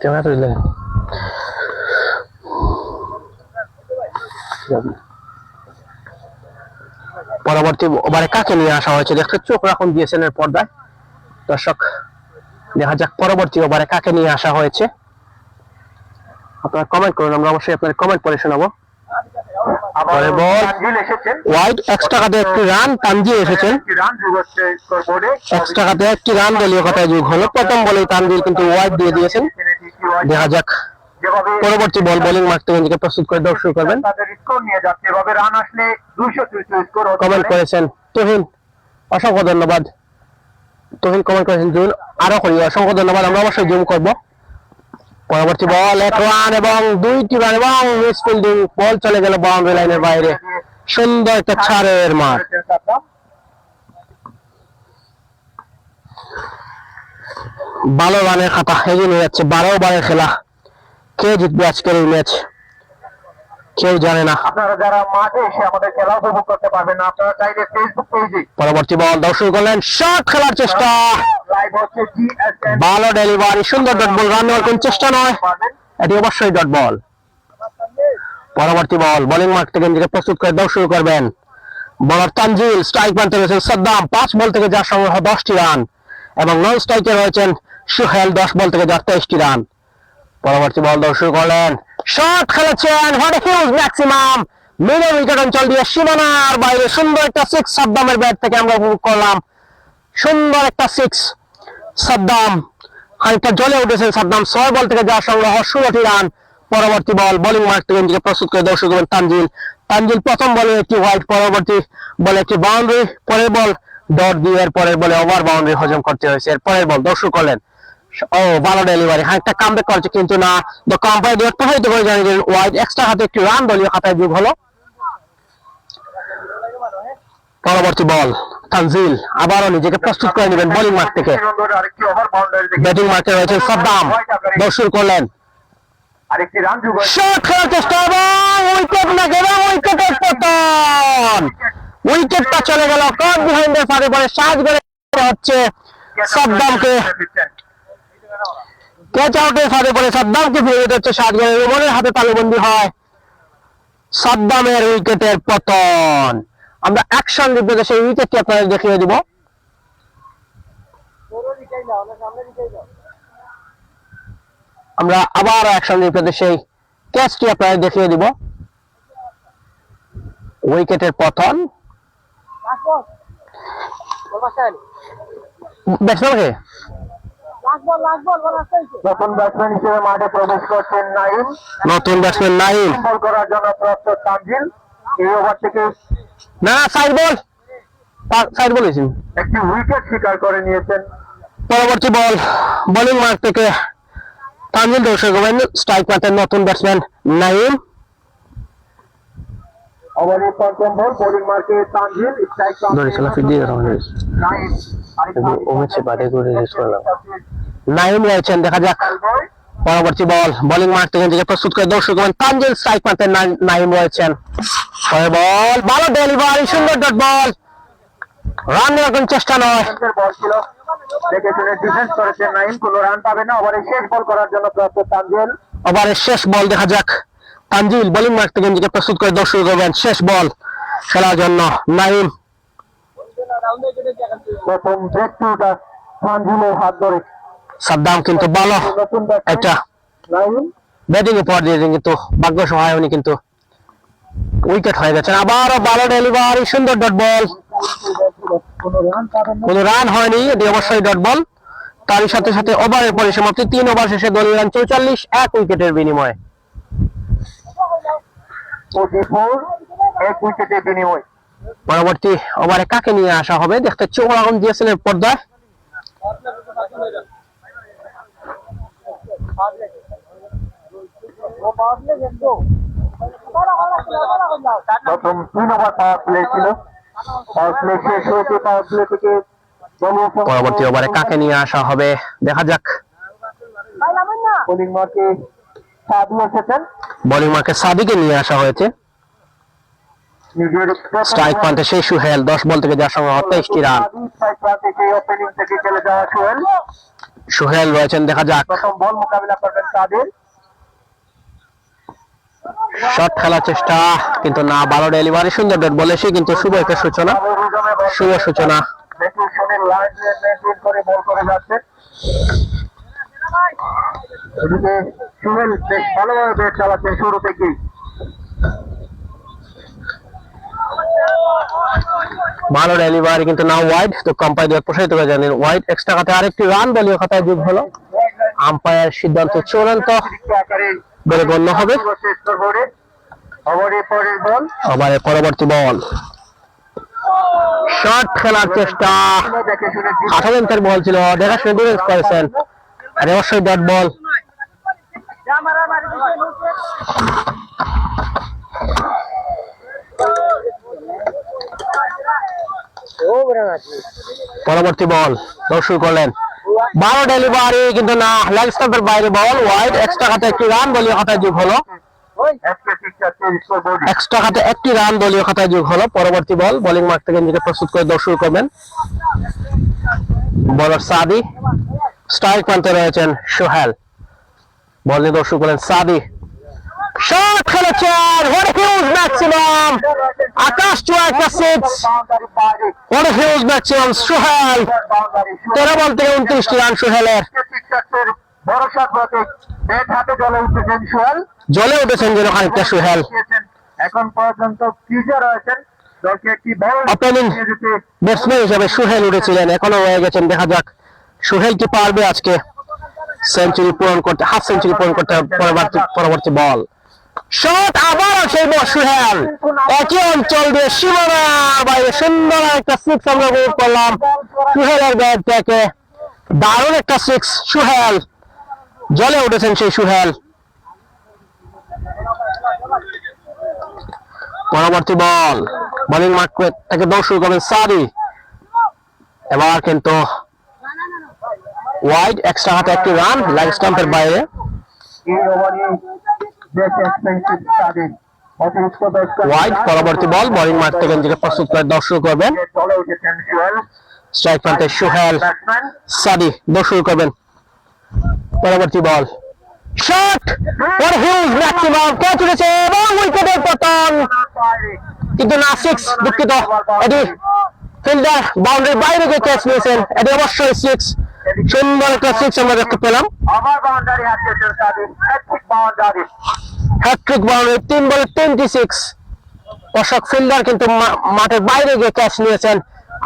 ক্যামেরা তো দিলেন। পরবর্তী ওভারে কাকে নিয়ে আসা হয়েছে দেখতে চোখ রাখুন দিয়েছেন এর পর্দায়। দর্শক দেখা যাক পরবর্তী ওভারে কাকে নিয়ে আসা হয়েছে, আপনারা কমেন্ট করুন, আমরা অবশ্যই আপনার কমেন্ট পড়ে শোনাবো। পরের বল ওয়াইড, এক্সট্রা কাটে একটি রান, তানজিল এসেছেন, এক্সট্রা কাটে একটি রান দলীয় কথায় যোগ হলো। প্রথম বলেই তানজিল কিন্তু ওয়াইড দিয়ে দিয়েছেন। দেখা যাক পরবর্তী বল বোলিং মাঠ থেকে নিজেকে প্রস্তুত করে দর্শক করবেন। কমেন্ট করেছেন তুহিন, অসংখ্য ধন্যবাদ। তুহিন কমেন্ট করেছেন জুন, আরো করি অসংখ্য ধন্যবাদ, আমরা অবশ্যই জুম করবো। পরবর্তী বল 1 রান এবং 2টি রান এবং মিস ফিল্ডিং, বল চলে গেল বাউন্ডারি লাইনের বাইরে, সুন্দর একটা ছাড়ের মার। ভালো রানের খাতা এগিয়ে নিয়ে যাচ্ছে, 12 ওভারের খেলা। কে জিতবে আজকের এই ম্যাচ কেউ জানে না।
আপনারা যারা মাঠে এসে আমাদের খেলা উপভোগ করতে পারবেন না, আপনারা চাইলে ফেসবুক পেজে।
পরবর্তী বল দর্শক করলেন, শট খেলার চেষ্টা,
লাইভ হচ্ছে জিএসএন,
ভালো ডেলিভারি, সুন্দর ডট বল, রান নেওয়ার কোন চেষ্টা নয়, এটি অবশ্যই ডট বল। পরবর্তী বল বোলিং মাঠ থেকে নিজেকে প্রস্তুত করে দর্শক করবেন। বলার তানজিল, স্ট্রাইক প্রান্তে রয়েছেন সাদ্দাম, 5 বল থেকে যার সংগ্রহ 10টি রান, এবং নন স্ট্রাইকে রয়েছেন সোহেল, 10 বল থেকে যার 23টি রান। পরবর্তী বল দর্শক করলেন, শট খেলেছেন, what a huge maximum, middle wicket অঞ্চল দিয়ে সীমানার বাইরে, সুন্দর একটা সিক্স সাদ্দামের ব্যাট থেকে আমরা উপভোগ করলাম। সুন্দর একটা সিক্স। সাদ্দাম খানিকটা জ্বলে উঠেছেন। সাদ্দাম 6 বল থেকে যা সংগ্রহ 16টি রান। পরবর্তী বল বোলিং মাঠ থেকে নিজেকে প্রস্তুত করে দর্শক করবেন তানজিল। তানজিল প্রথম বলে একটি হোয়াইট, পরবর্তী বলে একটি বাউন্ডারি, পরের বল ডট দিয়ে এর পরের বলে ওভার বাউন্ডারি হজম করতে হয়েছে। এর পরের বল দর্শক করলেন ও ভালো ডেলিভারি, খানিকটা কামব্যাক করেছে কিন্তু না, কম্পায়ার দিয়ে প্রভাবিত করে জানিয়ে ওয়াইড। এক্সট্রা হাতে একটি রান দলীয় খাতায় যোগ হলো। পরবর্তী বল তানজিল আবারও নিজেকে প্রস্তুত করে নেবেন বোলিং মাঠ থেকে।
আরেকটি ওভার বাউন্ডারি থেকে
ব্যাটিং মাঠে রয়েছেন সাদ্দাম, দর্শক করলেন
আরেকটি রান যোগ হয়েছে।
শট খেলার চেষ্টা এবং উইকেট না গেল, উইকেটের পতন। উইকেটটা চলে গেল কট বিহাইন্ডের ফাঁদে পড়ে। 7 করে হচ্ছে সাদ্দামকে, ক্যাচ আউটের ফাঁদে পড়ে সাদ্দামকে ফিরে যেতে হচ্ছে 7 করে। রোমনের হাতে তালুবন্দি হয়। সাদ্দামের উইকেটের পতন। আমরা অ্যাকশন রিপ্লেতে সেই উইকেটটি আপনাদের দেখিয়ে দিব। আমরা আবার অ্যাকশন রিপ্লেতে সেই ক্যাচটি আপনাদের দেখিয়ে দিব। উইকেটের পতন। ব্যাটসম্যানকে
নতুন ব্যাটসম্যান হিসেবে মাঠে প্রবেশ করছেন নাইম।
নতুন ব্যাটসম্যান নাইম।
বল করার জন্য প্রস্তুত তানজিল। এই ওভার থেকে
না সাইড বল, সাইড বলেছেন।
একটি উইকেট শিকার করে নিয়েছেন।
পরবর্তী বল বোলিং মাঠ থেকে তানজিল, দর্শক করবেন স্ট্রাইক পাচ্ছেন নতুন ব্যাটসম্যান নাইম।
ওভারের পঞ্চম বল বোলিং মার্কে তানজিল। স্ট্রাইক
নাইম রয়েছেন, দেখা যাক। পরবর্তী বল বোলিং মাঠ থেকে নিজেকে প্রস্তুত করে দর্শক করবেন তানজিল। স্ট্রাইক পাচ্ছেন নাইম রয়েছেন। পরের বল ভালো ডেলিভারি, সুন্দর ডট বল। রান নেওয়ার কোনো চেষ্টা নয়।
বল ছিল, দেখে শুনে ডিফেন্স করেছেন নাইম। কোনো রান পাবে না। ওভারের শেষ বল করার জন্য প্রস্তুত তানজিল।
ওভারের শেষ বল, দেখা যাক। তানজিল বোলিং মাঠ থেকে নিজেকে প্রস্তুত করে দর্শক করবেন শেষ বল খেলার জন্য নাইম।
প্রথম ব্রেক থ্রুটা তানজিলের হাত ধরে।
সাদ্দাম কিন্তু ভালো
নতুন
একটা
নাইম
ব্যাটিং এ পর দিয়েছেন, কিন্তু ভাগ্য সহায় হয়নি, কিন্তু উইকেট হয়ে যাচ্ছেন। আবারও ভালো ডেলিভারি, সুন্দর ডট বল।
কোনো রান পাবেন না।
কোনো রান হয়নি, এটি অবশ্যই ডট বল। তারই সাথে সাথে ওভারের পরিসমাপ্তি। 3 ওভার শেষে দলীয় রান 44, 1 উইকেটের বিনিময়ে।
44, 1 উইকেটের বিনিময়।
পরবর্তী ওভারে কাকে নিয়ে আসা হবে দেখতে চোখ রাখুন জিএসএল এর পর্দায়।
প্রথম 3 ওভার পাওয়ার প্লে ছিল। পাওয়ার প্লে শেষ হয়েছে। পাওয়ার প্লে থেকে
পরবর্তী ওভারে কাকে নিয়ে আসা হবে দেখা যাক।
বোলিং মার্কে সাদু এসেছেন।
বোলিং মার্কে সাদিকে নিয়ে আসা হয়েছে।
নিজের
স্ট্রাইক প্রান্তে সেই সুহেল 10 বল থেকে যার সঙ্গে 23টি রান।
স্ট্রাইক প্রান্তে থেকে ওপেনিং থেকে চলে যাওয়া সোহেল।
সুহেল রয়েছেন, দেখা যাক।
প্রথম বল মোকাবিলা করবেন সাদির।
শট খেলার চেষ্টা কিন্তু না, ভালো ডেলিভারি, সুন্দর ডট বলে সে কিন্তু শুভ একটা সূচনা, শুভ সূচনা।
দেখুন সোহেল লাইন মেইনটেইন করে বল করে যাচ্ছে। এদিকে সোহেল বেশ ভালোভাবে ব্যাট চালাচ্ছেন শুরু থেকেই।
ভালো ডেলিভারি কিন্তু না ওয়াইড, তো কম্পায়ার দিয়ে প্রসারিত করে জানেন ওয়াইড। এক্সট্রা খাতে আরেকটি রান দলীয় খাতায় যোগ হলো। আম্পায়ার সিদ্ধান্ত চূড়ান্ত বলে গণ্য হবে।
ওভারের পরের বল,
ওভারের পরবর্তী বল শট খেলার চেষ্টা।
দেখে শুনে
8 লেন্থের বল ছিল, দেখা শুনে ডিফেন্স করেছেন, আর অবশ্যই ডট বল। পরবর্তী বল দর্শক করলেন, ভালো ডেলিভারি কিন্তু না, লেগ স্টাম্পের বাইরে বল ওয়াইড। এক্সট্রা খাতে একটি রান দলীয় খাতায় যোগ হলো। এক্সট্রা খাতে একটি রান দলীয় খাতায় যোগ হলো। পরবর্তী বল বোলিং মাঠ থেকে নিজেকে প্রস্তুত করে দর্শক করবেন বলার সাদি। স্ট্রাইক প্রান্তে রয়েছেন সোহেল, বল নিয়ে দর্শক করলেন সাদি। শট খেলেছেন, হোয়াট এ হিউজ ম্যাক্সিমাম, আকাশ ছোঁয়া একটা six. What a huge maximum Sohel, 13 বল থেকে 29টি রান সোহেলের।
ভরসা প্রতীক ব্যাট হাতে জ্বলে উঠেছেন সোহেল।
জ্বলে উঠেছেন যেন খানিকটা সোহেল।
এখন পর্যন্ত ক্রিজে রয়েছেন দলকে একটি বড়
Opening
নিয়ে যেতে
ব্যাটসম্যান হিসেবে সোহেল উঠেছিলেন, এখনো রয়ে গেছেন। দেখা যাক সোহেল কি পারবে আজকে সেঞ্চুরি পূরণ করতে, হাফ সেঞ্চুরি পূরণ করতে। পরবর্তী বল শট, আবার সেই বল সোহেল একই অঞ্চল দিয়ে সীমানার বাইরে সুন্দর একটা সিক্স আমরা উপভোগ করলাম সোহেলের ব্যাট থেকে। দারুণ একটা সিক্স, সোহেল জলে উঠেছেন সেই সোহেল। পরবর্তী বল বোলিং মার্ক থেকে দৌড় শুরু করবেন সাদি। এবার কিন্তু ওয়াইড, এক্সট্রা হাতে একটি রান লাইন স্টাম্পের বাইরে।
এই ওভারে বেশ এক্সপেন্সিভ তাদের অতিরিক্ত 10
ওয়াইড, পরবর্তী বল বোলিং মার্ক থেকে নিজেকে প্রস্তুত করে দৌড় শুরু করবেন।
চলে উঠেছেন সোহেল।
স্ট্রাইক প্রান্তে সোহেল,
ব্যাটসম্যান
সাদি দৌড় শুরু করবেন। পরবর্তী বল shot, for huge maximum catch উঠেছে এবং উইকেটের পতন, কিন্তু না সিক্স, দুঃখিত। এটি ফিল্ডার বাউন্ডারির বাইরে গিয়ে ক্যাচ নিয়েছেন, এটি অবশ্যই সিক্স। সুন্দর একটা সিক্স আমরা দেখতে পেলাম।
আবার বাউন্ডারি হাঁকিয়েছেন তাদের, হ্যাট্রিক বাউন্ডারি।
হ্যাট্রিক বাউন্ডারি, 3 বলে 26। দর্শক ফিল্ডার কিন্তু মাঠের বাইরে গিয়ে ক্যাচ নিয়েছেন,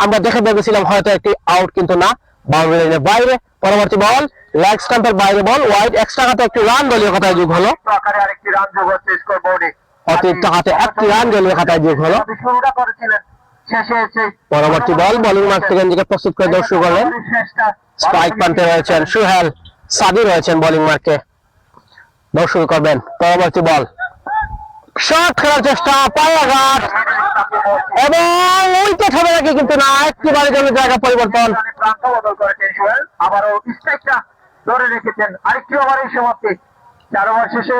আমরা দেখে ভেবেছিলাম হয়তো একটি আউট, কিন্তু না, বাউন্ডারি লাইনের বাইরে। পরবর্তী বল লেগ স্টাম্পের বাইরে বল ওয়াইড, এক্সট্রা হাতে একটি রান দলীয় খাতায় যোগ হলো।
আকারে আরেকটি রান যোগ হচ্ছে স্কোরবোর্ডে।
অতিরিক্ত হাতে একটি রান দলীয় খাতায় যোগ হলো।
শুরুটা করেছিলেন, শেষে এসে
পরবর্তী বল বোলিং মার্ক থেকে নিজেকে প্রস্তুত করে দর্শক করলেন। স্ট্রাইক প্রান্তে রয়েছেন সোহেল, সাদি রয়েছেন বোলিং মার্কে, দর্শক করবেন। পরবর্তী বল শট খেলার চেষ্টা, পায়াঘাত এবং উইকেট হবে নাকি, কিন্তু না, একটিবারের জন্য জায়গা পরিবর্তন।
প্রান্ত বদল করেছেন সোহেল, আবারও স্ট্রাইকটা ধরে রেখেছেন। আরেকটি ওভারের সমাপ্তি, 4 ওভার শেষে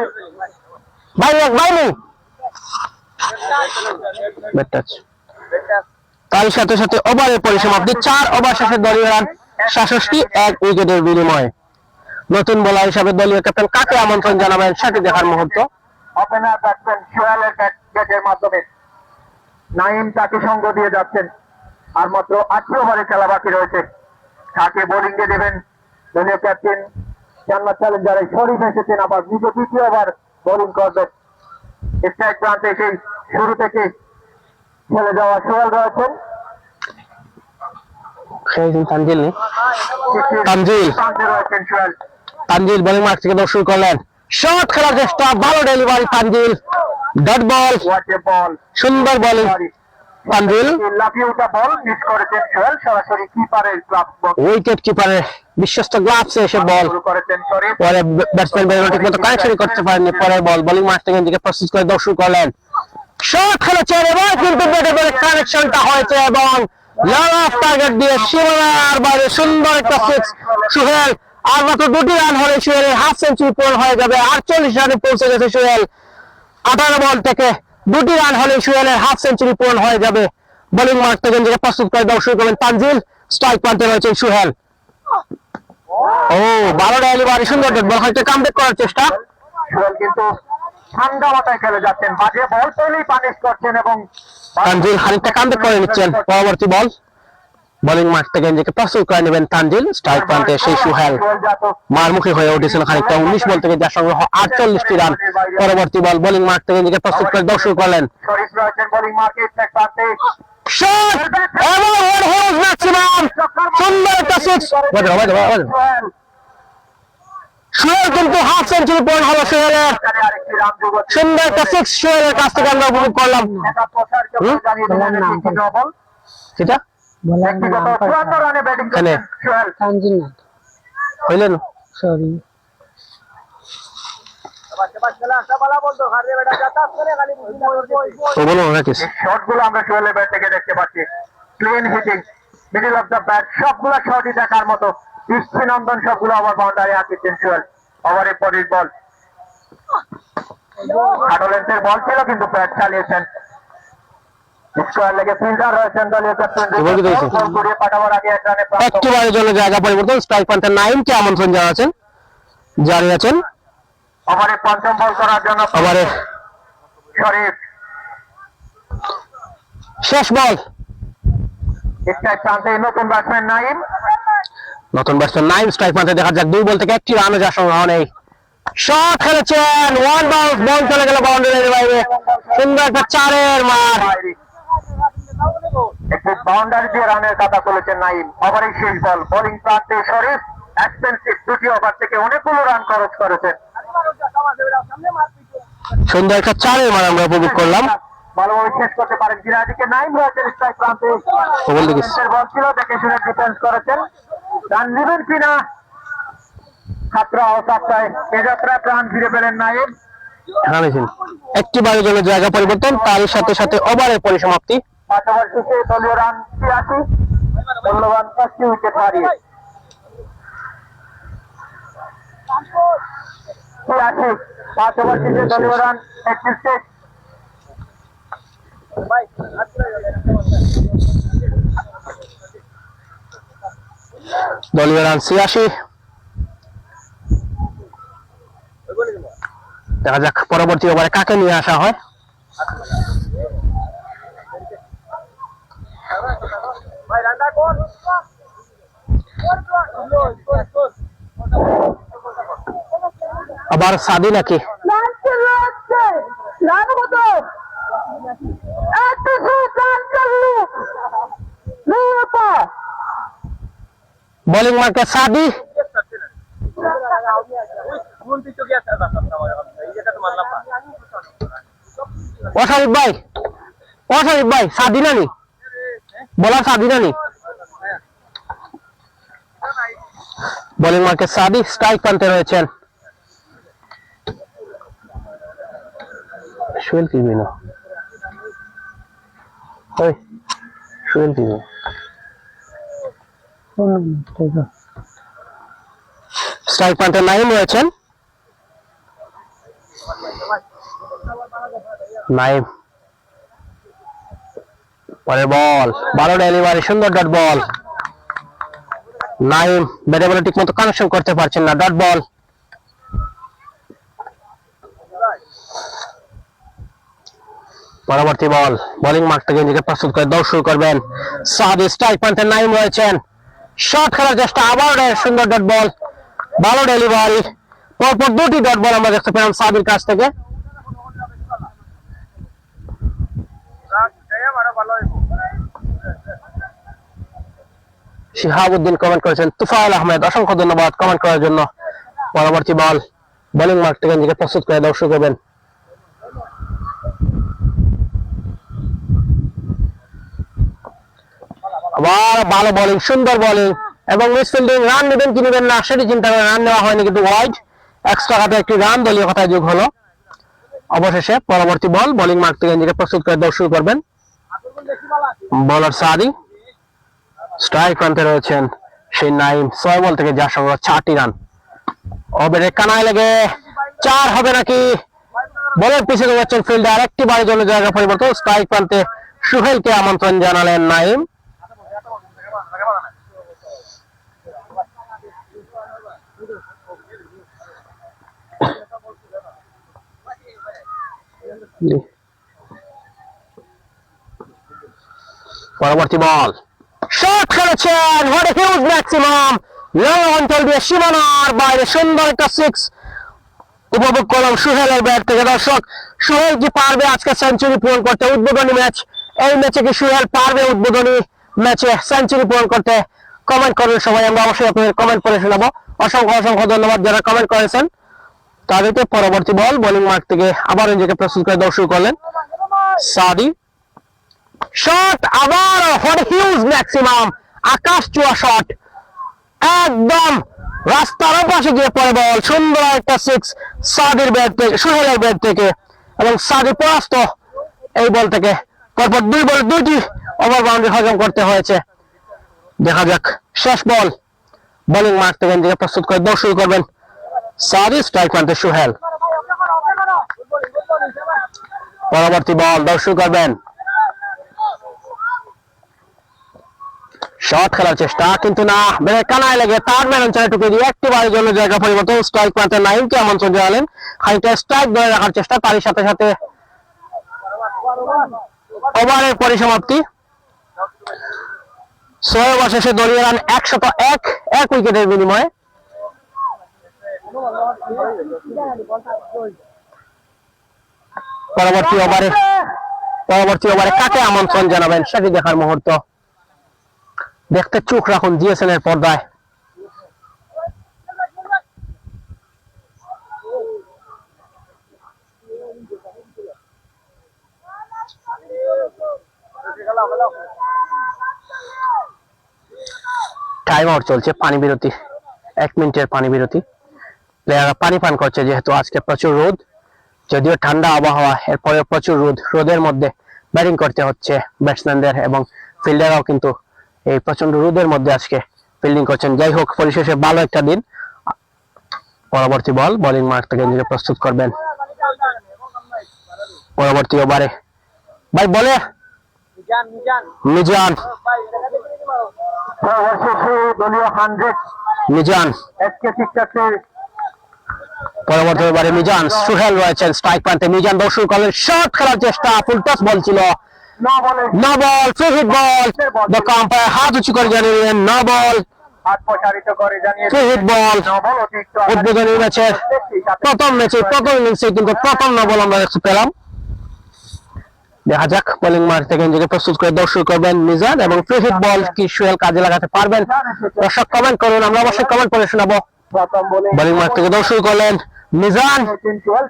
বাইনি তার সাথে সাথে ওভারের পরিসমাপ্তি, 4 ওভার শেষে দলীয় রান 66, 1 উইকেটের বিনিময়ে। নতুন বোলার হিসাবে দলীয় ক্যাপ্টেন কাকে আমন্ত্রণ জানাবেন সেটি দেখার মুহূর্ত।
ওপেনার ব্যাটসম্যান সোহেলের ব্যাটের মাধ্যমে নাইম তাকে সঙ্গ দিয়ে যাচ্ছেন। আর মাত্র 8 ওভারে খেলা বাকি রয়েছে। তাকে বোলিং এ দেবেন দলীয় ক্যাপ্টেন জান্নাত চ্যালেঞ্জারে শরীফ এসেছেন, আবার নিজে 2য় ওভার বোলিং করবেন। স্ট্রাইক প্রান্তে সেই শুরু থেকে খেলে যাওয়া সোহেল রয়েছেন।
তানজিল
প্রান্তে রয়েছেন সোহেল।
তানজিল বোলিং মার্ক থেকে দর্শক করলেন, শট খেলার চেষ্টা, ভালো delivery Tanzil, dot ball,
what a ball,
সুন্দর বোলিং তানজিল।
লাফিয়ে ওঠা বল মিস করেছেন সোহেল, সরাসরি কিপারের গ্লাভ
উইকেট কিপারের বিশ্বস্ত গ্লাভসে এসে বল,
শুরু করেছেন শরীফ।
পরে ব্যাটসম্যান বেরোনো ঠিক মতো কানেকশন করতে পারেননি। পরের বল বোলিং মার্ক থেকে নিজেকে প্রস্তুত করে দর্শক করলেন, শট খেলেছেন এবার কিন্তু ব্যাটে ব্যাটে কানেকশনটা হয়েছে এবং লং অফ টার্গেট দিয়ে সীমানার বাইরে সুন্দর একটা সিক্স সোহেল। আর মাত্র 2টি রান হলে সোহেলের হাফ সেঞ্চুরি পূরণ হয়ে যাবে। 48 রানে পৌঁছে গেছে সোহেল। 18 বল থেকে 2টি রান হলে সোহেলের হাফ সেঞ্চুরি পূরণ হয়ে যাবে। বোলিং মার্ক থেকে নিজেকে প্রস্তুত করে দর্শক করবেন তানজিল, স্ট্রাইক প্রান্তে রয়েছেন সোহেল। ও 12 ডেলিভারি, সুন্দর ডট বল, হয়তো কামব্যাক করার চেষ্টা।
সোহেল কিন্তু ঠান্ডা মাথায় খেলে যাচ্ছেন, বাজে বল পেলেই পানিশ করছেন এবং
তানজিল খানিকটা কামব্যাক করে নিচ্ছেন। পরবর্তী বল বোলিং মার্ক থেকে নিজেকে প্রস্তুত করে নেবেন তানজিল, স্ট্রাইক প্রান্তে সেই সোহেল মারমুখী হয়ে উঠেছিল খানিকটা। 19 বল থেকে যার সংগ্রহ 48টি রান। পরবর্তী বল বোলিং মার্ক থেকে নিজেকে প্রস্তুত করে দর্শক করলেন,
শরীফ রয়েছেন বোলিং মার্কে, স্ট্রাইক প্রান্তে
শট এবং ওয়ান হিউজ ম্যাক্সিমাম, সুন্দর একটা সিক্স।
সোহেল
সোহেল কিন্তু হাফ সেঞ্চুরি পূরণ হলো সোহেলের।
আরেকটি রান যোগ হচ্ছে।
সুন্দর একটা সিক্স সোহেলের কাছ থেকে আমরা উপভোগ করলাম।
এটা প্রচারকে জানিয়ে দিলেন এটি ডবল।
সেটা
ব্যক্তিগত 54 রানে ব্যাটিং
এখানে
করেছেন সোহেল।
হইলেন
সরি
তো বলো না কিছু।
শটগুলো আমরা সোহেলের ব্যাট থেকে দেখতে পাচ্ছি, clean hitting, middle of the bat, সবগুলো শটই দেখার মতো। দৃষ্টিনন্দন সবগুলো আবার বাউন্ডারি হাঁকিয়েছেন সোহেল। ওভারের পরের বল খাটো লেন্থের বল ছিল, কিন্তু ব্যাট চালিয়েছেন। স্কোয়ার লেগে ফিল্ডার রয়েছেন দলীয় ক্যাপ্টেন,
এবার কি হয়েছে?
বল ঘুরিয়ে পাঠাবার আগে 1 রানে প্রাপ্ত।
একটিবারের জন্য জায়গা পরিবর্তন, স্ট্রাইক প্রান্তে নাইমকে আমন্ত্রণ জারি আছেন।
ওভারে 5ম বল করার জন্য
ওভারে
শরীফ।
শেষ বল,
স্ট্রাইক প্রান্তে নতুন ব্যাটসম্যান নাইম।
নতুন ব্যাটসম্যান নাইম, স্ট্রাইক প্রান্তে দেখা যাক 2 বল থেকে একটি রানও যার সংগ্রহ নেই। শট খেলেছেন, ওয়ান বাউন্স, বল চলে গেল বাউন্ডারির বাইরে। সুন্দর একটা 4-এর মার।
একটি বাউন্ডারি দিয়ে রানের কথা বলেছেন নাইম। ওভারের শেষ বল, বোলিং প্রান্তে শরীফ এক্সপেন্সিভ দুটি ওভার থেকে অনেকগুলো রান খরচ করেছেন।
সুন্দর একটা চারের মান আমরা উপভোগ করলাম।
ভালোভাবে শেষ করতে পারেন কিনা, এদিকে নাইম রয়েছেন স্ট্রাইক প্রান্তে। বল ছিল, দেখে শুনে ডিফেন্স করেছেন। রান নেবেন কিনা, সাতটা ও সাতটায় এ যাত্রা রান ফিরে পেলেন নাইম।
একটি বারের জন্য জায়গা পরিবর্তন, তার সাথে সাথে ওভারের পরিসমাপ্তি।
5 ওভার শেষে দলীয় রান 83, মূল্যবান 5টি উইকেট হারিয়ে 83। 5 ওভার শেষে দলীয় রান 86।
দলীয় রান 86। দেখা যাক পরবর্তী ওভারে কাকে নিয়ে আসা হয়। আবার সাদি নাকি বোলিং মার্কে সাদি। অশারিফ ভাই সাদি নানি, বলার সাদি নানি। বোলিং মার্কে সাদি, স্ট্রাইক প্রান্তে রয়েছেন সুহেল কিবিনো। সুহেল কিবিনো স্ট্রাইক প্রান্তে নাইম রয়েছেন। নাইম পরের বল, ভালো ডেলিভারি, সুন্দর ডট বল। নাইম ব্যাটে বলে ঠিক মতো কানেকশন করতে পারছেন না, ডট বল। পরবর্তী বল, বোলিং মার্ক থেকে নিজেকে প্রস্তুত করে দৌড় শুরু করবেন সাদি। স্ট্রাইক প্রান্তে নাইম রয়েছেন, শট খেলার চেষ্টা, আবার সুন্দর ডট বল, ভালো ডেলিভারি। পরপর দুটি ডট বল আমরা দেখতে পেলাম সাদির কাছ থেকে। শিহাবুদ্দিন কমেন্ট করেছেন, তুফাইল আহমেদ অসংখ্য ধন্যবাদ কমেন্ট করার জন্য। পরবর্তী বল, বোলিং মার্ক থেকে নিজেকে প্রস্তুত করে দৌড় শুরু করবেন। আবার ভালো বোলিং, সুন্দর বোলিং এবং মিসফিল্ডিং। রান নেবেন কি নেবেন না সেটি চিন্তা করে রান নেওয়া হয়নি, কিন্তু ওয়াইড এক্সট্রা হাতে একটি রান দলীয় খাতায় যোগ হলো। অবশেষে পরবর্তী বল, বোলিং মার্ক থেকে নিজেকে প্রস্তুত করে দৌড় শুরু করবেন বোলার সাদি। স্ট্রাইক প্রান্তে রয়েছেন সেই নাইম, 6 বল থেকে যার সংগ্রহ 4টি রান। ওভারে কানায় লেগে 4 হবে নাকি, বলের পিছনে যাচ্ছেন ফিল্ডার। একটি বারের জন্য জায়গা পরিবর্তন, স্ট্রাইক প্রান্তে সুহেলকে আমন্ত্রণ জানালেন নাইম। পরবর্তী বল, শট খেলেছেন, what a huge maximum, long অঞ্চল দিয়ে সীমানার বাইরে সুন্দর একটা 6 উপভোগ করলাম সুহেলের ব্যাট থেকে। দর্শক, সুহেল কি পারবে আজকে সেঞ্চুরি পূরণ করতে? উদ্বোধনী ম্যাচ, এই ম্যাচে কি সুহেল পারবে উদ্বোধনী ম্যাচে সেঞ্চুরি পূরণ করতে? কমেন্ট করবেন সবাই, আমরা অবশ্যই আপনাদের কমেন্ট করে শোনাবো। অসংখ্য ধন্যবাদ যারা কমেন্ট করেছেন তাদেরকে। পরবর্তী বল, বোলিং মার্ক থেকে আবার নিজেকে প্রস্তুত করে দৌড় শুরু করলেন সাদি। শট, আবার হোয়াট এ হিউজ ম্যাক্সিমাম, আকাশ চুয়া শট, একদম রাস্তার পাশে গিয়ে পড়ে বল। সুন্দর একটা 6 সাদির ব্যাট থেকে, সুহেলের ব্যাট থেকে, এবং সাদি পরাস্ত এই বল থেকে। পরপর 2 বল 2টি ওভার বাউন্ডারি হজম করতে হয়েছে। দেখা যাক শেষ বল, বোলিং মার্ক থেকে নিজেকে প্রস্তুত করে দৌড় শুরু করবেন সাদি। স্ট্রাইক প্রান্তে সুহেল। পরবর্তী বল, দৌড় শুরু করবেন। শট খেলার চেষ্টা, কিন্তু না, কানায় লেগে তার ম্যান অঞ্চলে টুকে দিয়ে একটি বারের জন্য জায়গা পরিবর্তন। স্ট্রাইক প্রান্তে নাইমকে আমন্ত্রণ জানালেন, খানিকটা স্ট্রাইক ধরে রাখার চেষ্টা, তারই সাথে সাথে ওভারের পরিসমাপ্তি। 6 ওভার শেষে দলীয় রান 101, 1 উইকেটের বিনিময়ে। পরবর্তী ওভারে পরবর্তী ওভারে কাকে আমন্ত্রণ জানাবেন সেটি দেখার মুহূর্ত। দেখতে চোখ রাখুন জিএসএন এর পর্দায়। টাইম আউট চলছে, পানি বিরতি, 1 মিনিটের পানি বিরতি। প্লেয়াররা পানি পান করছে যেহেতু আজকে প্রচুর রোদ, যদিও ঠান্ডা আবহাওয়া, এরপরে প্রচুর রোদের মধ্যে ব্যাটিং করতে হচ্ছে ব্যাটসম্যানদের, এবং ফিল্ডাররাও কিন্তু এই প্রচন্ড রোদের মধ্যে আজকে ফিল্ডিং করছেন। যাই হোক, পরিশেষে ভালো একটা দিন। পরবর্তী বল, বোলিং মার্ক থেকে নিজেকে প্রস্তুত করবেন। পরবর্তী ওভারে ভাই বলে মিজান,
দলীয় 100
মিজান
আজকে ঠিকঠাকছে।
পরবর্তী ওভারে মিজান, সুহেল রয়েছেন স্ট্রাইক প্রান্তে। মিজান দর্শক কলের শট খেলার চেষ্টা, ফুল টস বল ছিল,
না বলে
no ball, free hit ball. The umpire হাত উঁচু করে জানিয়ে নো বল,
হাত প্রসারিত করে জানিয়ে
ফ্রি হিট বল।
নো বল অতিরিক্ত
উদ্বোধনী ম্যাচের প্রথম ইনিংসে কিন্তু প্রথম নো বল আমরা দেখতে পেলাম। দেখা যাক, বোলিং মার্ক থেকে নিজেকে প্রস্তুত করে দর্শক করবেন মিজান, এবং ফ্রি হিট বল কি সুহেল কাজে লাগাতে পারবেন? দর্শক কমেন্ট করুন, আমরা অবশ্যই কমেন্ট করে শোনাবো।
প্রথম বলে
বোলিং মার্ক থেকে দর্শক করলেন মিজান,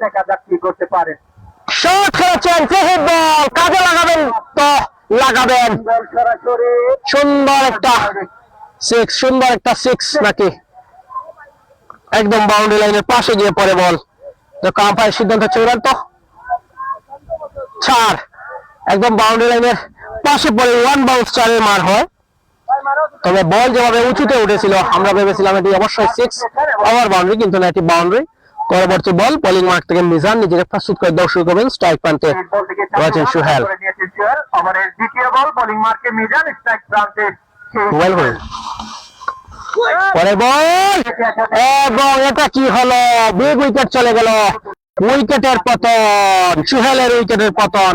দেখা যাক কি করতে পারেন।
শট খেলেছেন, ফ্রি হিট বল কাজে লাগাবেন তো লাগাবেন।
বল সরাসরি
সুন্দর একটা সিক্স নাকি একদম বাউন্ডারি লাইনের পাশে গিয়ে পড়ে বল। আম্পায়ার সিদ্ধান্ত চূড়ান্ত, 4, একদম বাউন্ডারি লাইনের পাশে পড়ে 1 বাউন্স 4-এর মার হয়। তবে বল যেভাবে উঁচুতে উঠেছিল আমরা ভেবেছিলাম এটি অবশ্যই 6 ওভার বাউন্ডারি, কিন্তু না, এটি বাউন্ডারি। পরবর্তী বল, বোলিং মার্ক থেকে মিজান নিজেকে প্রস্তুত করে দর্শক করবেন। স্ট্রাইক প্রান্তে রয়েছেন সুহেল।
ওভারের দ্বিতীয় বল, বোলিং মার্কে মিজান, স্ট্রাইক প্রান্তে
ওয়েল হয়ে পরে বল, এবং এটা কি হলো? বিগ উইকেট চলে গেল, উইকেটের পতন, সুহেলের উইকেটের পতন,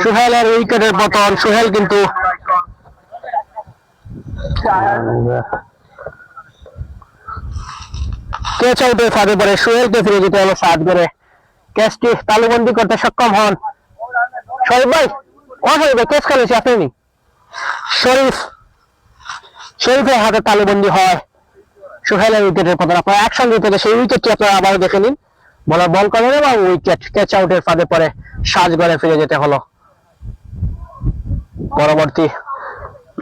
সুহেলের উইকেটের পতন। সুহেল কিন্তু ক্যাচ আউটের ফাঁদে পড়ে সুহেলকে ফিরে যেতে হলো 7 করে। ক্যাচটি তালুবন্দি করতে সক্ষম হন শরীফ ভাই। শরীফ ভাই ক্যাচ খেলেছে আপনি? শরীফের হাতে তালুবন্দি হয় সুহেলের উইকেটের পতন। আপনারা একসঙ্গে পেতে সেই উইকেটটি আপনারা আবার দেখে নিন। বলার বল করেন এবং উইকেট, ক্যাচ আউটের ফাঁদে পড়ে সাজঘরে ফিরে যেতে হলো। পরবর্তী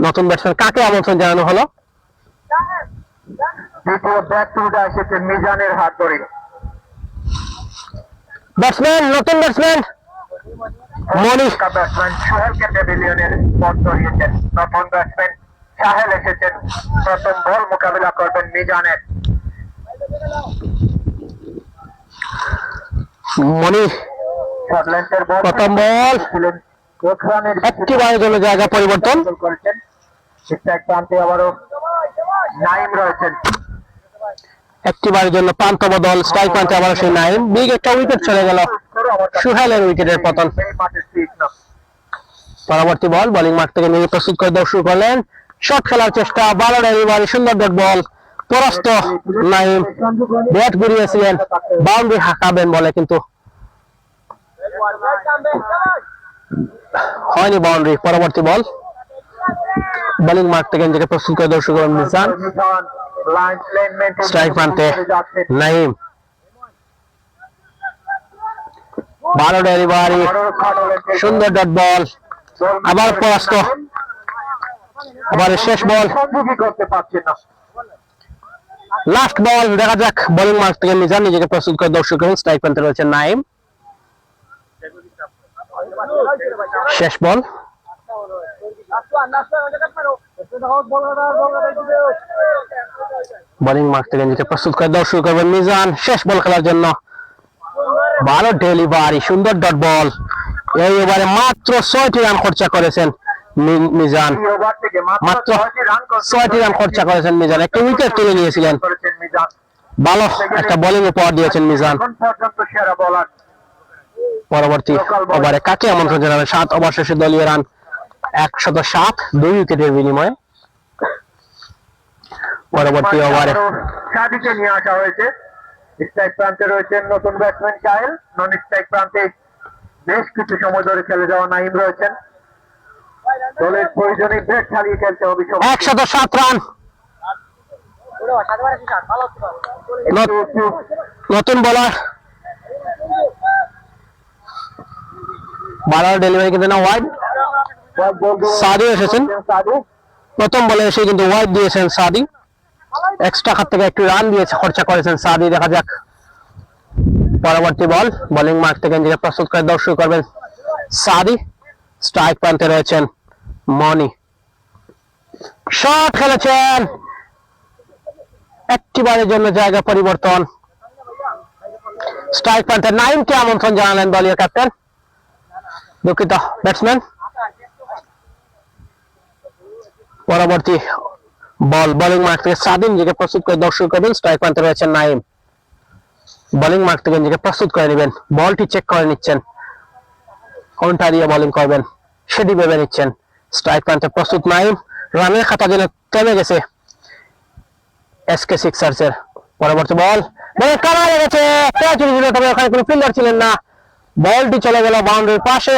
নতুন ব্যাটসম্যান কাকে আমন্ত্রণ জানানো হলো?
দ্বিতীয় ব্যাটসম্যানটা এসেছে মিজানের হাত ধরে।
নতুন ব্যাটসম্যান মনি,
ব্যাটসম্যান সোহেলকে প্যাভিলিয়নের পথ ধরিয়েছেন। নতুন ব্যাটসম্যান সাহেল এসেছেন, প্রথম বল মোকাবিলা করবেন মিজানের।
মনি
স্কটল্যান্ডের বল,
প্রথম বল,
ছিলেন 1 রানের
একটিবারের জন্য জায়গা পরিবর্তন।
করেছেন। স্ট্রাইক প্রান্তে আবারও নাইম রয়েছেন।
একটিবারের জন্য প্রান্ত বদল, স্ট্রাইক প্রান্তে আবার সেই নাইম। বিগ একটা উইকেট চলে গেল, সুহেলের উইকেটের পতন। পরবর্তী বল, বোলিং মার্ক থেকে নিজে প্রস্তুত করে দর্শক করলেন। শট খেলার চেষ্টা, বালোর একেবারে সুন্দর ডট বল, পরাস্ত নাইম। ব্যাট ঘুরিয়েছিলেন, বাউন্ডারি হাঁকাবেন বলে, কিন্তু হয়নি বাউন্ডারি। পরবর্তী বল, বোলিং মার্ক থেকে নিজেকে প্রস্তুত করে দর্শক করলেন মিজান। স্ট্রাইক প্রান্তে নাইম, বালোর একেবারে সুন্দর ডট বল, আবার পরাস্ত। আবার শেষ বল,
করতে পারছেন না।
লাস্ট বল, দেখা যাক। বোলিং মার্ক থেকে মিজান নিজেকে প্রস্তুত করে দর্শক করেন। স্ট্রাইক প্রান্তে রয়েছে নাইম। শেষ বল, বোলিং মার্ক থেকে নিজেকে প্রস্তুত করে দর্শক করবেন মিজান। শেষ বল খেলার জন্য ভালো ডেলিভারি, সুন্দর ডট বল। এই ওভারে মাত্র 6টি রান খরচা করেছেন মিজান, মাত্র 6টি রান খরচা করেছেন মিজান। একটা উইকেট তুলে নিয়েছিলেন, ভালো একটা বোলিং উপহার দিয়েছেন মিজান। পরবর্তী ওভারে কাকে আমন্ত্রণ জানাবেন? 7 ওভার শেষে দলীয় রান 107, 2 উইকেটের বিনিময়ে। পরবর্তী ওভারে
সাদিকে নিয়ে আসা হয়েছে। স্ট্রাইক প্রান্তে রয়েছেন নতুন ব্যাটসম্যান সাহেল, নন স্ট্রাইক প্রান্তে বেশ কিছু সময় ধরে খেলে যাওয়া নাইম রয়েছেন। দলের প্রয়োজনে ব্রেক চালিয়ে খেলতে হবে সবাইকে।
107 রান। নতুন বলার ডেলিভারি কিন্তু না ওয়াইড। সাদি এসেছেন প্রথম বলে এসে কিন্তু ওয়াইড দিয়েছেন সাদি। এক্সট্রা খাত থেকে একটু রান দিয়েছে, খরচা করেছেন সাদি। দেখা যাক পরবর্তী বল। বোলিং মার্ক থেকে নিজেকে প্রস্তুত করে দর্শক করবেন সাদি। স্ট্রাইক প্রান্তে রয়েছেন মনি। শট খেলেছেন, একটিবারের জন্য জায়গা পরিবর্তন। স্ট্রাইক প্রান্তে নাইমকে আমন্ত্রণ জানালেন দলীয় ক্যাপ্টেন। দুঃখিত ব্যাটসম্যান। পরবর্তী বল বোলিং মার্ক থেকে সাদি নিজেকে প্রস্তুত করে দর্শক করবেন। স্ট্রাইক প্রান্তে রয়েছেন নাইম। বোলিং মার্ক থেকে নিজেকে প্রস্তুত করে নেবেন। বলটি চেক করে নিচ্ছেন, কোনটা দিয়ে বোলিং করবেন সেটি ভেবে নিচ্ছেন। স্ট্রাইক প্রান্তে প্রস্তুত নাইম। রানের খাতা যেন থেমে গেছে এসকে সিক্সার্সের। পরবর্তী বল কানা লেগেছে, তবে ওখানে কোনো ফিল্ডার ছিলেন না। বলটি চলে গেল বাউন্ডারির পাশে।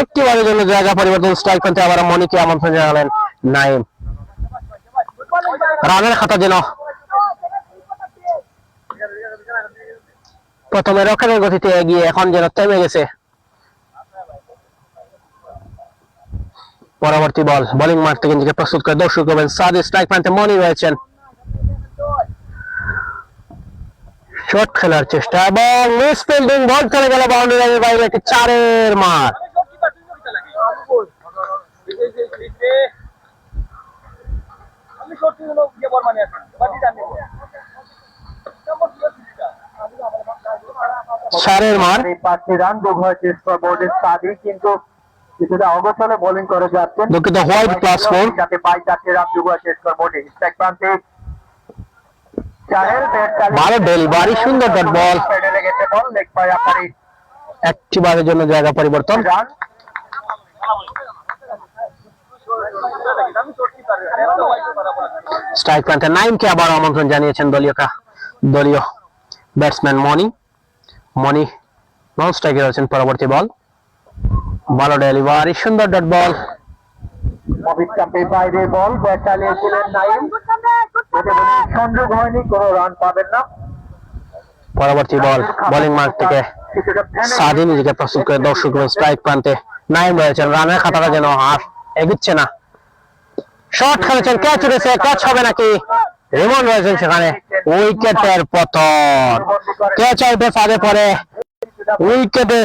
একটিবারের জন্য জায়গা পরিবর্তন। স্ট্রাইক প্রান্তে আবার মনিকে আমন্ত্রণ জানালেন নাইম। রানের খাতা যেন প্রথমে রকেটের গতিতে এগিয়ে এখন যেন থেমে গেছে। পরবর্তী বল বোলিং মার্ক থেকে নিজেকে প্রস্তুত করে দর্শক করবেন সাদি। স্ট্রাইক প্রান্তে মনি রয়েছেন। শট খেলার চেষ্টা এবং মিস ফিল্ডিং। বল চলে গেল বাউন্ডারি লাইনের বাইরে। একটি 4-এর মার।
রান যোগ হয়েছে স্কোর বোর্ডের সাদি, কিন্তু কিছুটা অগোছলে বোলিং করে যাচ্ছেন।
দুঃখিত হোয়াইট প্লাস 4।
যাতে 22 রান যোগ হয়েছে স্কোর বোর্ডে। স্ট্রাইক প্রান্তে চাহেল ব্যাট চালিয়ে
ভালো ডেলিভারি, সুন্দর ডট বল।
সাইডে লেগেছে বল, লেগ বাই আপারি।
একটিবারের জন্য জায়গা পরিবর্তন।
রান
স্ট্রাইক প্রান্তে নাইমকে আবার আমন্ত্রণ জানিয়েছেন দলীয় ব্যাটসম্যান মনি। মনি নন স্ট্রাইকে রয়েছেন। পরবর্তী বল ভালো ডেলিভারি, সুন্দর ডট বল।
অবিচাপের বাইরে বল, ব্যাট চালিয়েছিলেন নাইম। সংযোগ হয়নি, কোনো রান পাবেন না।
পরবর্তী বল বোলিং মার্ক থেকে সাদি নিজেকে প্রস্তুত করে দর্শক করবেন। স্ট্রাইক প্রান্তে নাইম রয়েছেন। রানের খাতাটা যেন আর এগুচ্ছে না। শট খেলেছেন, ক্যাচ উঠেছে, ক্যাচ হবে নাকি? রিমন রয়েছেন সেখানে। উইকেটের পতন। ক্যাচ আউটে ফাঁদে পড়ে, উইকেটে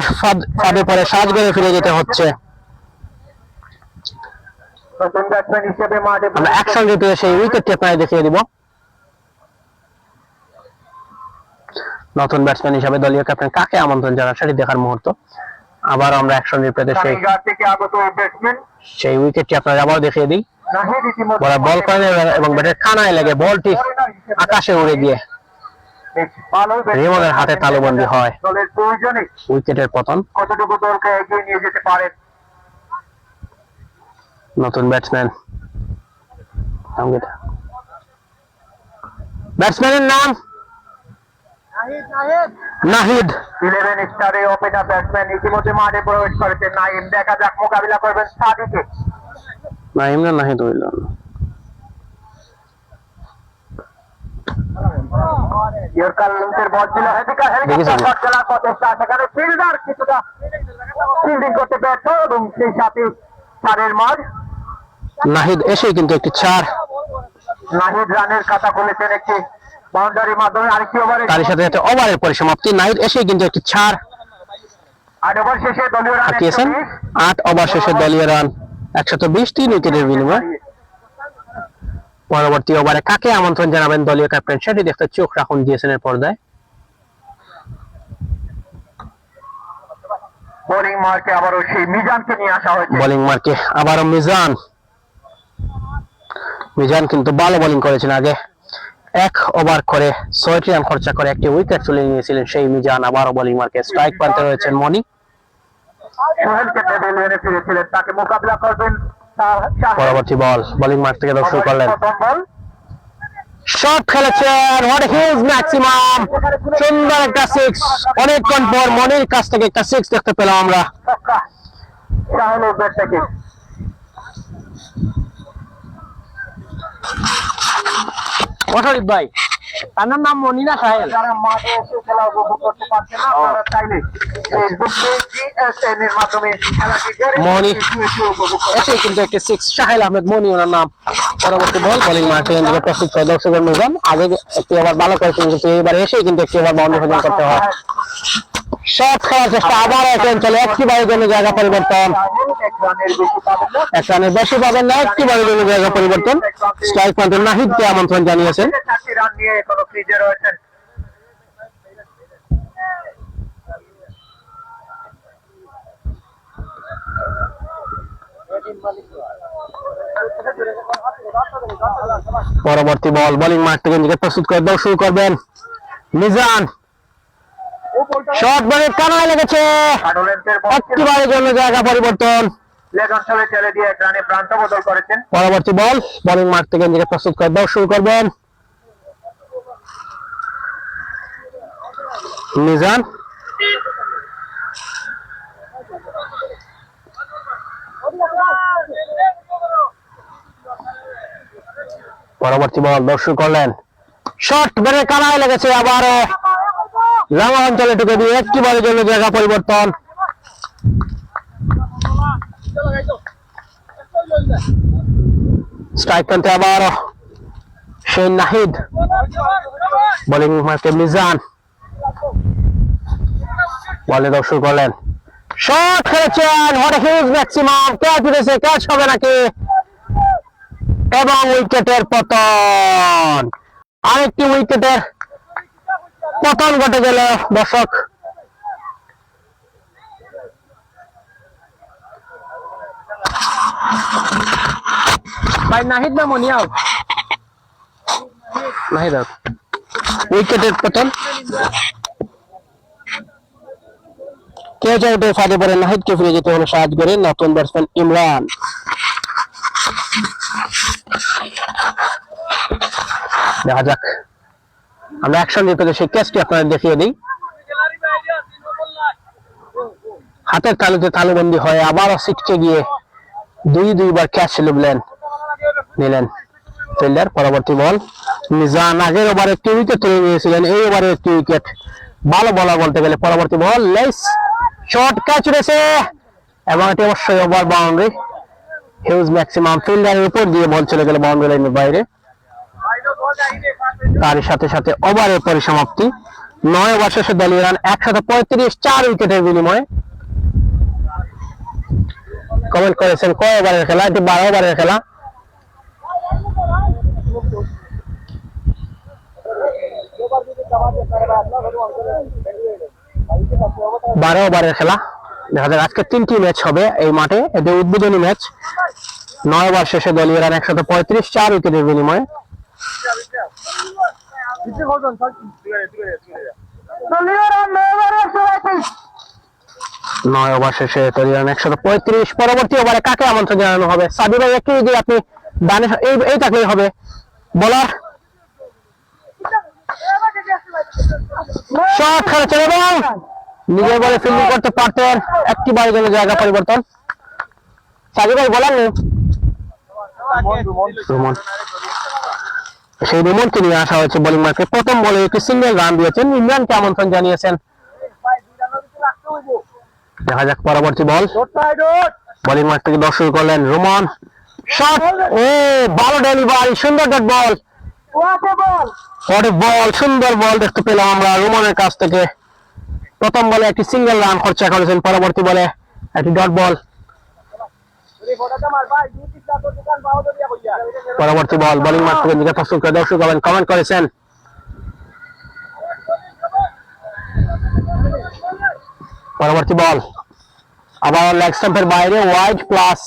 ফাঁদে পড়ে সাজগড়ে ফিরে যেতে হচ্ছে।
নতুন ব্যাটসম্যান হিসেবে মাঠে
আমরা একসঙ্গে পেয়ে সেই উইকেটটি আপনাদের দেখিয়ে দিব। নতুন ব্যাটসম্যান হিসেবে দলীয় ক্যাপ্টেন কাকে আমন্ত্রণ জানান সেটি দেখার মুহূর্ত। আবার আমরা একসঙ্গে পেতে
থেকে আগত ব্যাটসম্যান
সেই উইকেটটি আপনাদের আবার দেখিয়ে দিই।
নাহিদ ইতিমধ্যে
বল বল করেন এবং ব্যাটের কানায় লেগে বলটি আকাশে উড়ে গিয়ে রিমনের হাতে তালুবন্দী হয়।
দলের প্রয়োজনে
উইকেটের পতন।
কতটুকু দলকে এগিয়ে নিয়ে যেতে পারেন
নতুন ব্যাটসম্যান। ব্যাটসম্যানের নাম নাহিদ।
11 স্টারে ওপেনার ব্যাটসম্যান ইতিমধ্যে মাঠে প্রবেশ করেছেন নাইম। দেখা যাক মোকাবিলা করবেন সাদিকে।
নাহিম না নাহিদ হইল।
ইয়র্কার লেন্থের বল ছিল, হেলিকপ্টার শট খেলার প্রচেষ্টা। সেখানে ফিল্ডার কিছুটা ফিল্ডিং করতে ব্যর্থ এবং সেই সাথে 4-এর মার।
নাহিদ এসে কিন্তু একটি 4।
নাহিদ রানের খাতা খুলেছেন একটি বাউন্ডারির মাধ্যমে। আরেকটি ওভারে
তার সাথে সাথে ওভারের পরিসমাপ্তি। নাহিদ এসে কিন্তু একটি 4
8 ওভার শেষে দলীয় রান
হাঁকিয়েছেন। 8 ওভার শেষে দলীয় রান 120, 3 উইকেটের বিনিময়ে। পরবর্তী ওভারে কাকে আমন্ত্রণ জানাবেন দলীয় ক্যাপ্টেন সেটি দেখতে চোখ রাখুন জিএসএন এর পর্দায়।
বোলিং মার্কে আবারও সেই মিজানকে নিয়ে আসা হয়েছে।
বোলিং মার্কে আবারও মিজান কিন্তু ভালো বোলিং করেছেন। আগে 1 ওভার করে 6টি রান খরচা করে একটি উইকেট তুলে নিয়েছিলেন সেই মিজান। আবারও বোলিং মার্কে। স্ট্রাইক প্রান্তে রয়েছেন মনি।
সোহেলকে টেবিলে ফিরেছিলেন, তাকে মোকাবিলা করবেন
পরবর্তী বল বোলিং মার্ক থেকে শুরু করলেন। শট খেলেছেন, হোয়াট হিউজ ম্যাক্সিমাম, সুন্দর একটা সিক্স। অনেকক্ষণ পর মনির কাছ থেকে একটা সিক্স দেখতে পেলাম আমরা।
ছক্কা শাহরুখ ব্যাট থেকে।
অশরিফ ভাই, তার নাম মনি না সাহেল?
যারা মাঠে এসে খেলা উপভোগ করতে পারছে না, আপনারা চাইলে ফেসবুক পেজ GSN এর মাধ্যমে খেলাটি ঘরে
মনি
বসে উপভোগ করতে
এসে কিন্তু একটি সিক্স, সাহেল আহমেদ মনি ওনার নাম। পরবর্তী বল বোলিং মাঠে থেকে প্রস্তুত করে দর্শকের নিজাম। আগে একটি ওভার ভালো করেছেন, কিন্তু এবার এসে কিন্তু একটি ওভার বাউন্ডারি হজম করতে হয়। শট খেলার চেষ্টা আবার এক অঞ্চলে, একটি বারের জন্য জায়গা পরিবর্তন।
এক রানের বেশি পাবেন না।
এক রানের বেশি পাবেন না, একটি বারের জন্য জায়গা পরিবর্তন। স্ট্রাইক পয়েন্টে নাহিদকে আমন্ত্রণ জানিয়েছেন।
4টি রান নিয়ে এখনো ক্রিজে রয়েছেন।
পরবর্তী বল বোলিং মাঠ থেকে নিজেকে প্রস্তুত করে দেওয়া শুরু করবেন মিজান। শট বলে কানায় লেগেছে,
আডোলেন্সের বল
একটি বারের জন্য জায়গা পরিবর্তন।
লেগ অঞ্চলে ছেড়ে দিয়ে এক রানে প্রান্ত বদল করেছেন।
পরবর্তী বল বোলিং মাঠ থেকে নিজেকে প্রস্তুত করে দেওয়া শুরু করবেন মিজান। পরবর্তী বল দর্শক করলেন, শট বেড়ে কানায় লেগেছে, আবারও লামা অঞ্চলে ঢুকে দিয়ে একটি বারের জন্য জায়গা পরিবর্তন। স্ট্রাইক প্রান্তে আবার সেই নাহিদ, বোলিং মাঠে মিজান। বলে দর্শক করলেন, শট খেলেছেন, হোয়াট হিউজ ম্যাক্সিমাম, ক্যাচ উঠেছে, ক্যাচ হবে নাকি, এবং উইকেটের পতন। আরেকটি উইকেটের পতন ঘটে গেল দর্শক। ভাই নাহিদ না মনি আউট? নাহিদ আউট, উইকেটের পতন। ক্যাচ আউটে ফাঁদে পড়ে নাহিদকে ফিরে যেতে হলো সাহায্য করে নতুন ব্যাটসম্যান ইমরান। দেখা যাক, আমরা অ্যাকশন দিতে সেই ক্যাচটি আপনাদের দেখিয়ে দিই। হাতের তালুতে তালুবন্দি হয়ে আবারও সিক্সে গিয়ে দুইবার ক্যাচ নিলেন ফিল্ডার। পরবর্তী বল মিজান, আগের ওভারে একটি উইকেট তুলে নিয়েছিলেন, এই ওভারে একটি উইকেট, ভালো বলার বলতে গেলে। পরবর্তী বল লেস, শর্ট ক্যাচ উঠেছে এবং এটি অবশ্যই ওভার বাউন্ডারি। হিউজ ম্যাক্সিমাম, ফিল্ডারের উপর দিয়ে বল চলে গেল বাউন্ডারি লাইনের বাইরে। তারই সাথে সাথে ওভারের পরিসমাপ্তি। 9 ওভার শেষে দলীয় রান 135, 4 উইকেটের বিনিময়ে। কমেন্ট করেছেন কয় ওভারের খেলা? এটি 12 ওভারের খেলা। ওভারের খেলা। দেখা যাক, আজকে 3টি ম্যাচ হবে এই মাঠে, এটি উদ্বোধনী ম্যাচ। 9 ওভার শেষে দলীয় রান 135, 4 উইকেটের বিনিময়ে। 9 ওভার শেষে দলীয় রান 135। পরবর্তী ওভারে কাকে আমন্ত্রণ জানানো হবে? সাদি ভাই একটু যদি আপনি ডানে এই থাকলেই হবে। বলার শট খেলেছেন এবং নিজের বলে ফিল্ডিং করতে পারতেন, একটি বারের জন্য জায়গা পরিবর্তন। সাদি ভাই বলার নেই, রোমন, সেই রোমনকে নিয়ে আসা হয়েছে বোলিং মাঠে। প্রথম বলে একটি সিঙ্গেল রান দিয়েছেন, ইমরানকে আমন্ত্রণ জানিয়েছেন। দেখা যাক পরবর্তী বল বোলিং মাঠ থেকে দর্শক করলেন রোমন। শট, ও ভালো ডেলিভারি, সুন্দর ডট বল, বল, সুন্দর বল দেখতে পেলাম আমরা রোমনের কাছ থেকে। প্রথম বলে একটি সিঙ্গেল রান খরচা করেছেন, পরবর্তী বলে একটি ডট বল। পরবর্তী বল বোলিং মাঠ থেকে নিজে প্রস্তুত করে দর্শক কমেন্ট করেছেন। পরবর্তী বল আবার লেগ স্টাম্পের বাইরে, ওয়াইড প্লাস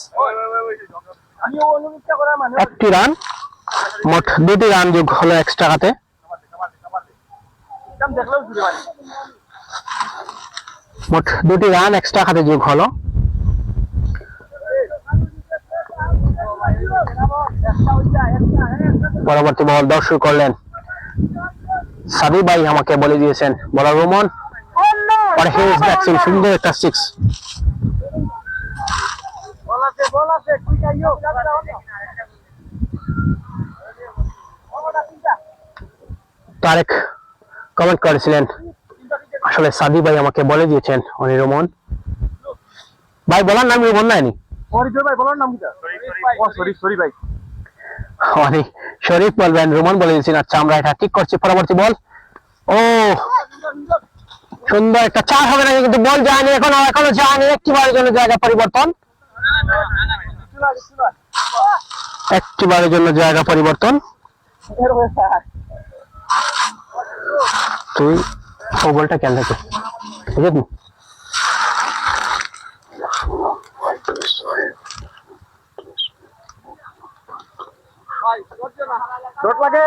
একটি রান, মোট 2টি রান যোগ হলো এক্সট্রা হাতে। মোট 2টি রান এক্সট্রা হাতে যোগ হলো। পরবর্তী বল দর্শক করলেন সাদি ভাই আমাকে বলে দিয়েছেন বলার রোমন পারহেজ ব্যাটসম্যান সুন্দর একটা সিক্স তারেক কমেন্ট করেছিলেন আসলে সাদি ভাই আমাকে বলে দিয়েছেন অনি রোমন ভাই বলার নাম রোমন নাইনি অনি শরীফ বলবেন রোমন বলে দিয়েছেন আচ্ছা আমরা এটা ঠিক করছি পরবর্তী বল ও সুন্দর একটা 4 হবে না কিন্তু বল যায়নি এখনো যায়নি একটিবারের জন্য জায়গা পরিবর্তন একটিবারের জন্য জায়গা পরিবর্তন তুই ও বলটা কেন দেখো বুঝলি
চোট লাগে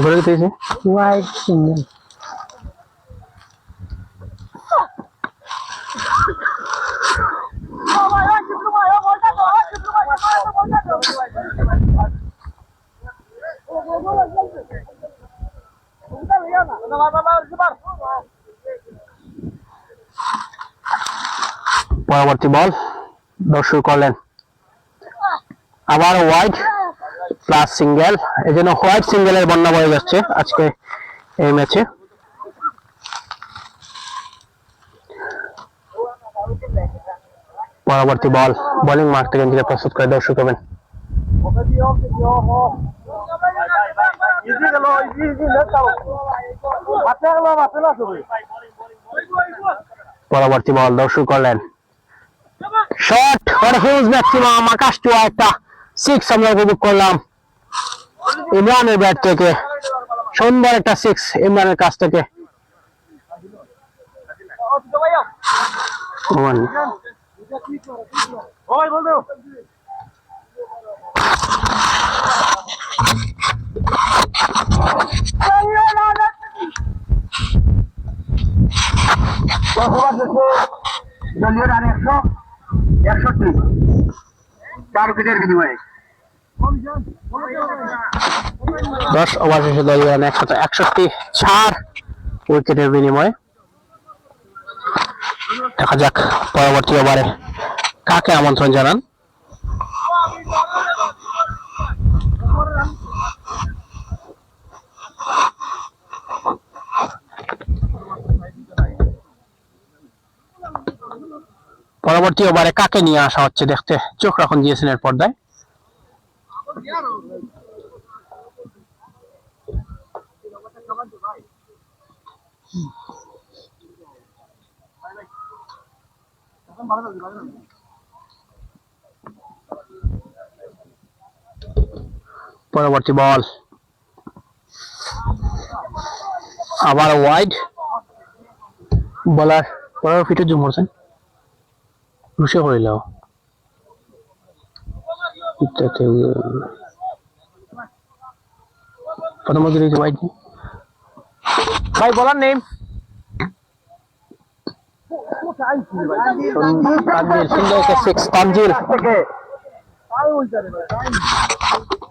বলে দিতেছি
হোয়াইট সিঙ্গেল
পরবর্তী বল দর্শক করলেন আবার হোয়াইট প্লাস সিঙ্গেল এই জন্য হোয়াইট সিঙ্গেলের বন্যা বয়ে যাচ্ছে আজকে এই ম্যাচে পরবর্তী বল বোলিং মাঠ থেকে নিজেকে প্রস্তুত করে দর্শক হবেন পরবর্তী বল দর্শক করলেন শট ফর হিউজ ম্যাক্সিমাম আকাশ চুয়া একটা 6 আমরা উপভোগ করলাম ইমরানের ব্যাট থেকে সুন্দর একটা 6 ইমরানের কাছ থেকে
দলীয় রান 161 4 উইকেটের বিনিময়ে
10 ওভার শেষে দলীয় রান 161 4 উইকেটের বিনিময়ে দেখা যাক পরবর্তী ওভারে কাকে আমন্ত্রণ জানান পরবর্তী ওভারে কাকে নিয়ে আসা হচ্ছে দেখতে চোখ রাখুন জিএসএন পর্দায় পরবর্তী বল আবার ওয়াইড বলার পরের ফিটে জুম করছেন রুশে হইল প্রথম ওয়াইড
ভাই বলার নেম
তানজিল সুন্দর একটা 6 তানজিল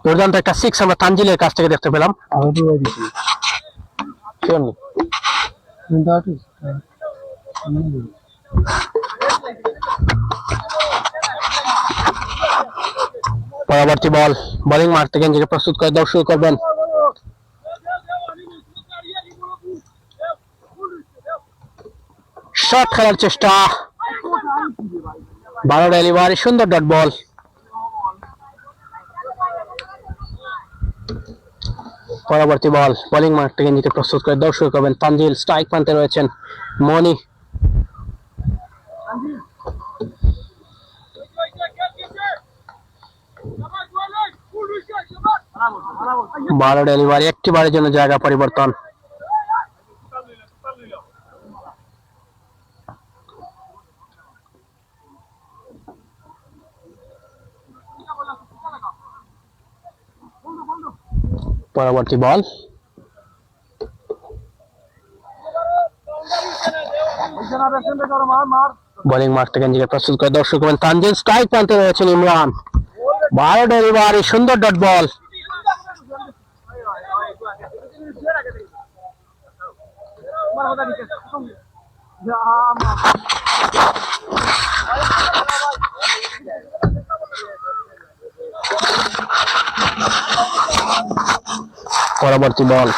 দুর্দান্ত একটা 6 আমরা তানজিলের কাছ থেকে দেখতে পেলাম পরবর্তী বল বোলিং মাঠ থেকে নিজেকে প্রস্তুত করে দর্শক করবেন শট খেলার চেষ্টা 12 ডেলিভারি সুন্দর ডট বল পরবর্তী বল বোলিং মাঠ থেকে নিজেকে প্রস্তুত করে দর্শক করবেন তানজিল স্ট্রাইক প্রান্তে রয়েছেন মনি ভালো ডেলিভারি একটিবারের জন্য জায়গা পরিবর্তন পরবর্তী বল, বোলিং মাঠ থেকে নিজেকে প্রস্তুত করে দর্শক করবেন তানজিল। স্ট্রাইক প্রান্তে রয়েছেন ইমরান, 12 ডেলিভারি, সুন্দর ডট বল। পরবর্তী বল,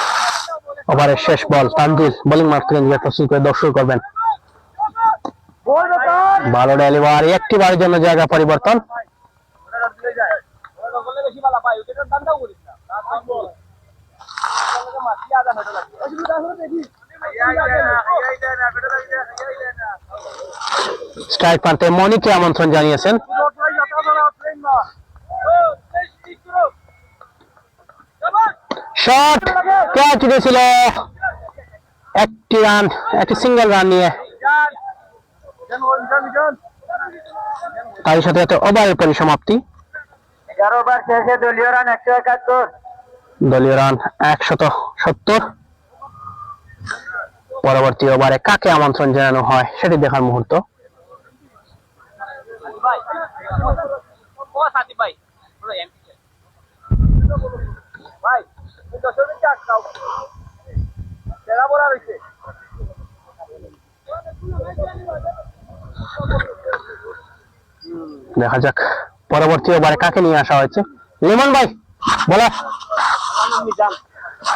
ওভারের শেষ বল। তানজিল বোলিং মাঠ থেকে নিজেকে প্রস্তুত করে দর্শক করবেন। 12 ডেলিভারি, একটি বারের জন্য জায়গা পরিবর্তন। স্ট্রাইক প্রান্তে মনিকে আমন্ত্রণ জানিয়েছেন। শট, ক্যাচ উঠেছিল, একটি রান, একটি সিঙ্গেল রান নিয়ে। তার সাথে সাথে ওভারের পরিসমাপ্তি।
11 ওভার শেষে দলীয় রান 171।
দলীয় রান 170। পরবর্তী ওভারে কাকে আমন্ত্রণ জানানো হয় সেটি দেখার মুহূর্ত। দেখা যাক পরবর্তী ওভারে কাকে নিয়ে আসা হয়েছে। লিমন ভাই বলা,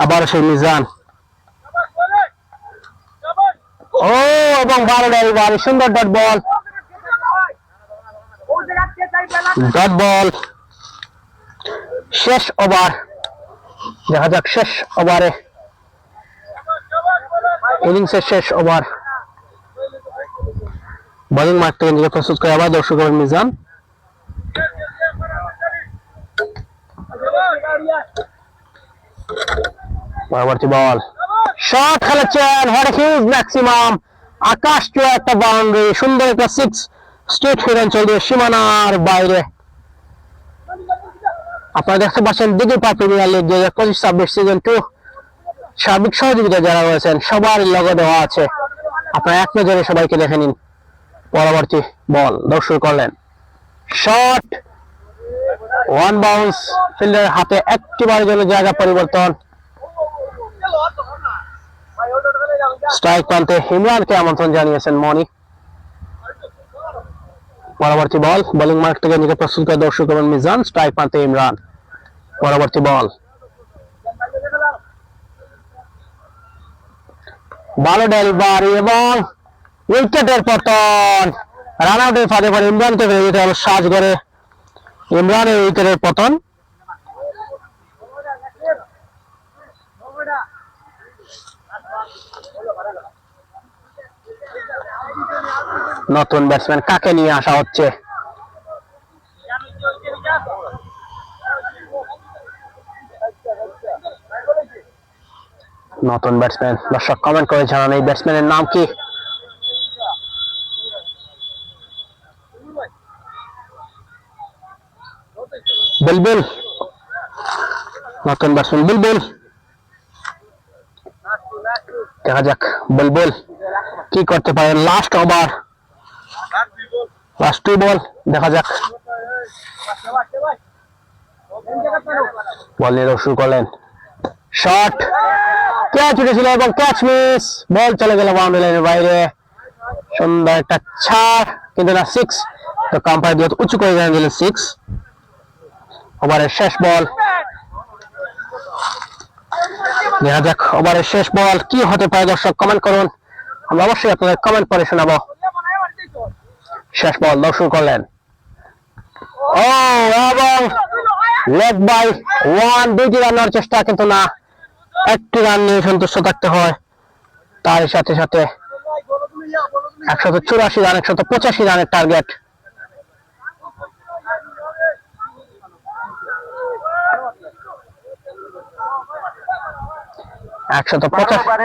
আবার সেই মিজান। ও, এবং 12 ডেলিভারি, সুন্দর ডট বল। ডট বল, শেষ ওভার। দেখা যাক শেষ ওভারে, ইনিংসের শেষ ওভার। বোলিং মাঠ থেকে নিজেকে প্রস্তুত করে আবার দর্শক করবেন মিজান। পরবর্তী বল, শট খেলেছেন, হোয়াট এ হিউজ ম্যাক্সিমাম, আকাশ চূড়া একটা বাউন্ডারি, সুন্দর একটা 6 স্ট্রেট হিট অঞ্চল দিয়ে সীমানার বাইরে। আপনারা দেখতে পাচ্ছেন দিঘির পাড় প্রিমিয়ার লিগ 2025-26 সিজন 2 সার্বিক সহযোগিতা যারা রয়েছেন সবার লগো দেওয়া আছে। আপনারা এক নজরে সবাইকে দেখে নিন। পরবর্তী বল দর্শক করলেন, শট, ওয়ান বাউন্স, ফিল্ডারের হাতে, একটি বারের জন্য জায়গা পরিবর্তন। স্ট্রাইক প্রান্তে ইমরানকে আমন্ত্রণ জানিয়েছেন মনি। পরবর্তী বল, বোলিং মাঠ থেকে নিজেকে প্রস্তুত করে দর্শক করবেন মিজান। স্ট্রাইক প্রান্তে ইমরান। পরবর্তী বল, 12 ডেলিভারি এবং উইকেটের পতন। রান আউটের ফাঁদে পরে ইমরানকে ফেলে দিতে হলো সাজ করে। ইমরানের উইকেটের পতন। নতুন ব্যাটসম্যান কাকে নিয়ে আসা হচ্ছে? নতুন ব্যাটসম্যান, দর্শক কমেন্ট করে জানান এই ব্যাটসম্যানের নাম কি? বুলবুল, নতুন ব্যাটসম্যান বুলবুল। দেখা যাক বুলবুল কি করতে পারে। লাস্ট ওভার, লাস্ট 2 বল, দেখা যাক। বল নিয়ে শুরু করলেন, শট, ক্যাচ উঠেছিল এবং ক্যাচ মিস, বল চলে গেল বাউন্ডারি লাইনের বাইরে। সুন্দর একটা ছাড়, কিন্তু না 6, তো কাম্পায়ার দিয়ে উঁচু করে জানিয়ে দিলেন 6। ওভারের শেষ বল, দেখা যাক ওভারের শেষ বল কি হতে পারে। দর্শক কমেন্ট করুন, আমরা অবশ্যই আপনাদের কমেন্ট পরে শোনাবো। শেষ বল দর্শক করলেন, ও, এবং লেগ বাই 1, 2টি রান নেওয়ার চেষ্টা, কিন্তু না, একটি রান নিয়ে সন্তুষ্ট থাকতে হয়। তার সাথে সাথে 184 রান, 185 রানের টার্গেট।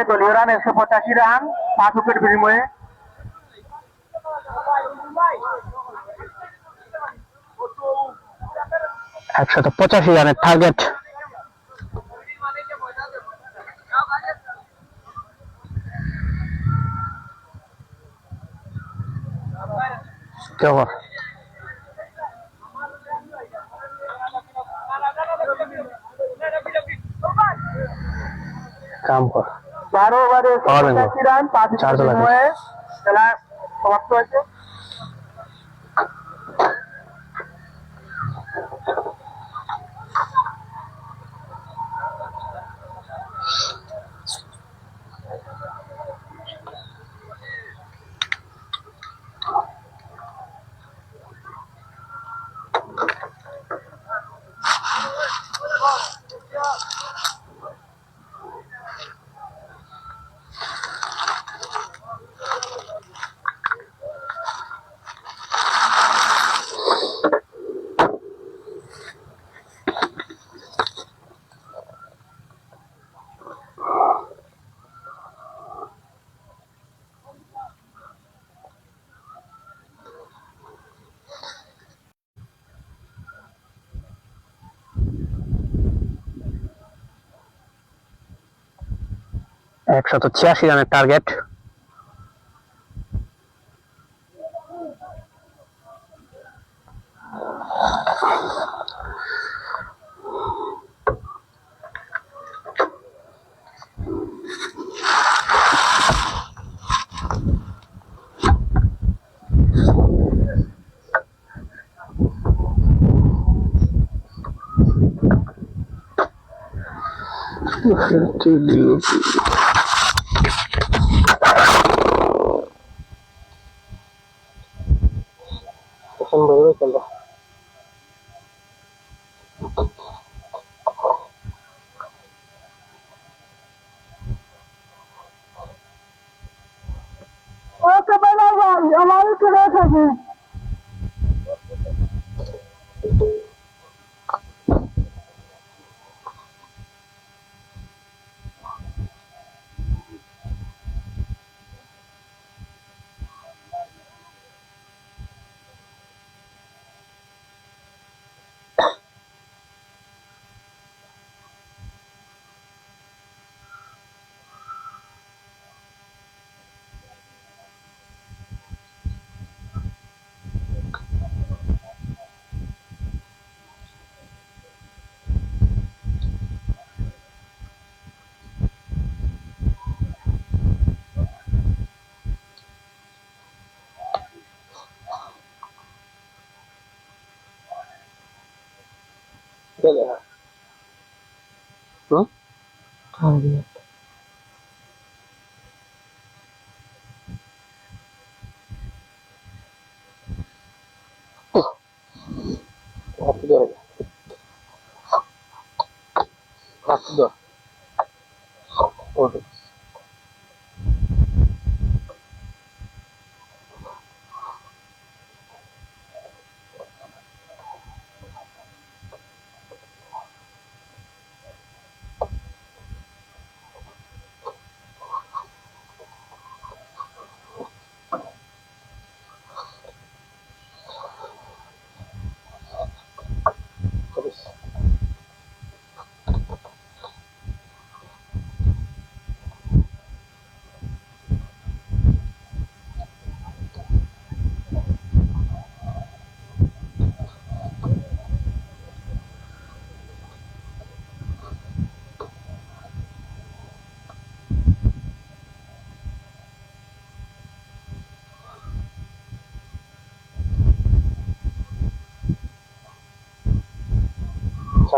দলীয় রান 185 রান 5 উইকেট বিনিময়ে।
185 রানের টার্গেট। কেমন কাম কর
12 ওভারে
পাওয়া যাবে।
87 রান 5
চার
উইকেট
তো লাগে।
বিনিময়ে খেলা সমাপ্ত হয়েছে।
একশত 86 রানের টার্গেট।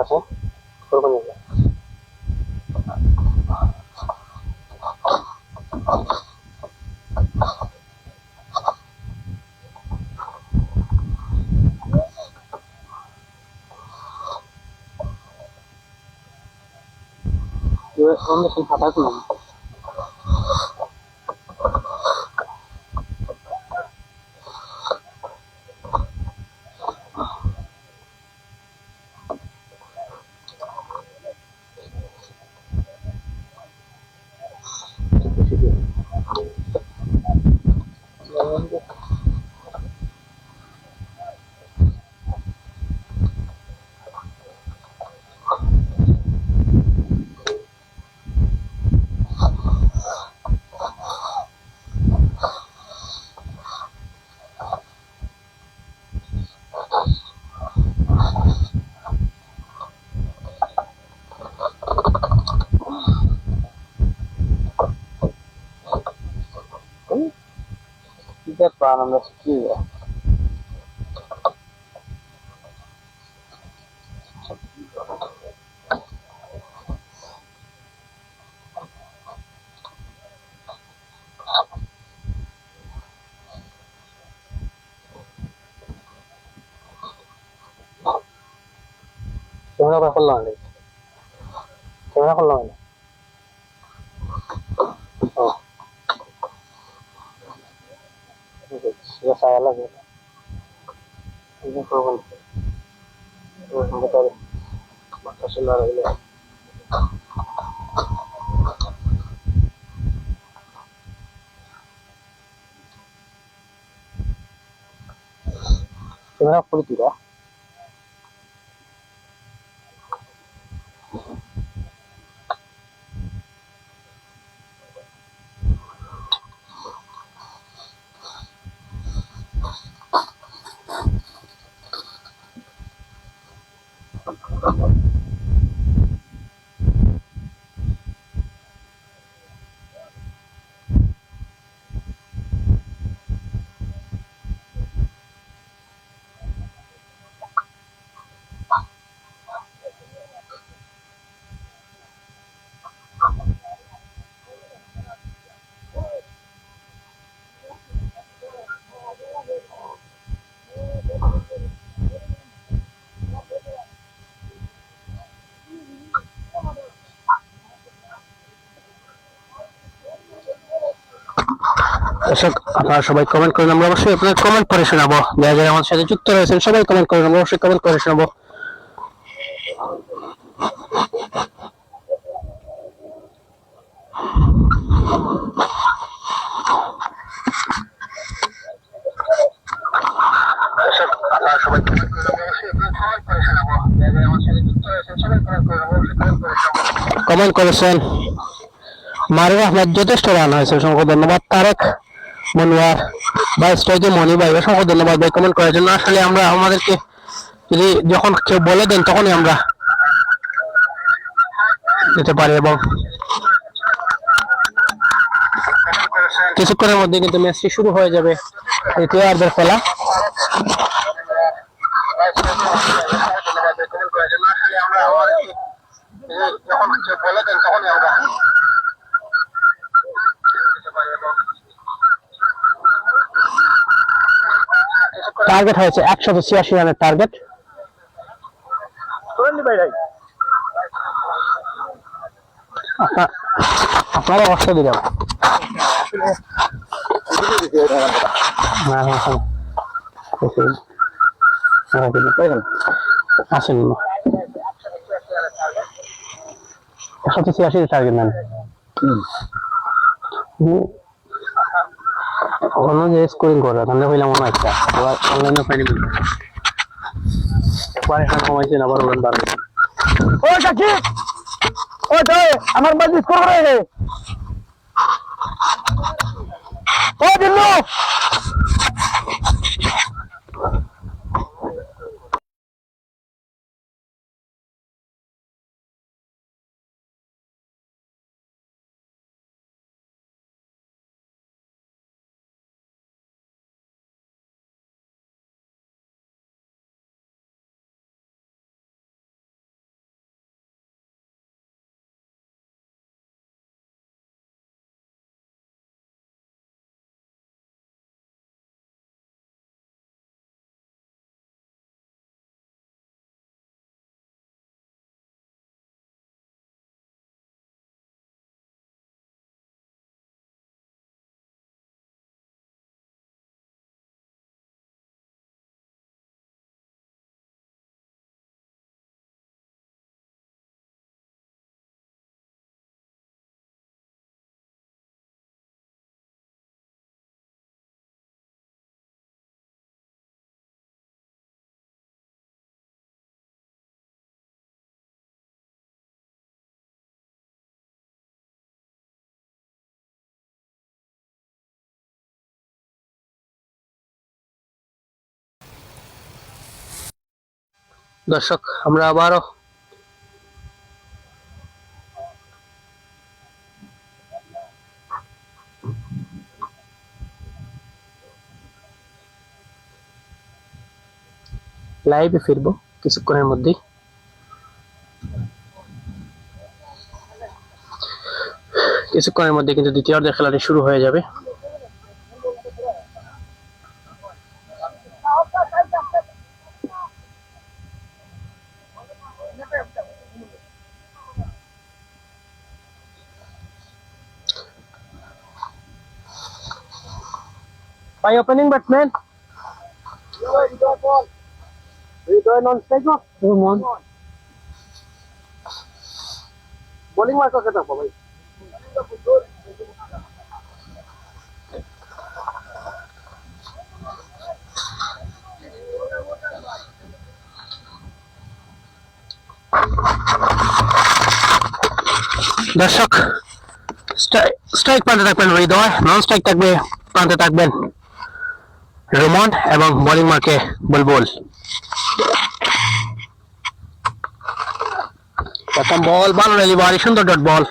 আছে করবেন না আমরা সেই খাতা করলাম দেখবা আমরা কি
ক্যামেরা করলাম না, ক্যামেরা করলাম না। ও ঠিক আছে, আয়া লাগে ini korban motor makasih lah ini. Kamera full tidak. দর্শক আপনারা সবাই কমেন্ট করেন, আমরা অবশ্যই আপনাদের কমেন্ট পড়ে শোনাবো। যারা যারা আমাদের সাথে যুক্ত রয়েছেন সবাই কমেন্ট করেন, আমরা অবশ্যই কমেন্ট করে শোনাবো। দর্শক আপনারা সবাই কমেন্ট করেন, আমরা অবশ্যই আপনাদের কমেন্ট পড়ে শোনাবো। যারা যারা আমাদের সাথে যুক্ত রয়েছেন সবাই কমেন্ট করেন, আমরা অবশ্যই কমেন্ট করে শোনাবো। কমেন্ট করেছেন মারুফ আহমেদ, যথেষ্ট রান হয়েছে, অসংখ্য ধন্যবাদ। তারেক মনোয়ার ভাই, স্ট্রাইকে মনি ভাই, অসংখ্য ধন্যবাদ ভাই কমেন্ট করার জন্য। আসলে আমরা আমাদেরকে যদি যখন কেউ বলে দেন তখনই আমরা দিতে পারি, এবং কিছুক্ষণের মধ্যে কিন্তু ম্যাচটি শুরু হয়ে যাবে, দ্বিতীয় আর্ধের খেলা। টার্গেট হয়েছে 186 রানের টার্গেট। আপনারা অবস্থা দিলাম আসেন 186 টার্গেট নেন অন্য যে স্কোরিং করে তাহলে হইলাম মনে একটা অনলাইনে পাইনি একবার এখানে কমাইছেন আবার ওখানে দাঁড়াবে। ও কাকি, ও তো আমার বাজি স্কোর করে রে, ও দিল্লু দর্শক আমরা আবারও লাইভে ফিরবো কিছুক্ষণের মধ্যেই। কিছুক্ষণের মধ্যে কিন্তু দ্বিতীয়ার্ধের খেলাটি শুরু হয়ে যাবে। By opening batsman. Non strike no? Bowling mark करता था भाई। দর্শক স্ট্রাইক প্রান্তে থাকবেন হৃদয়, নন স্ট্রাইক থাকবে প্রান্তে থাকবেন রোমন এবং বোলিং মার্কে বুলবুল। প্রথম বল ভালো ডেলিভারি, সুন্দর ডট বল।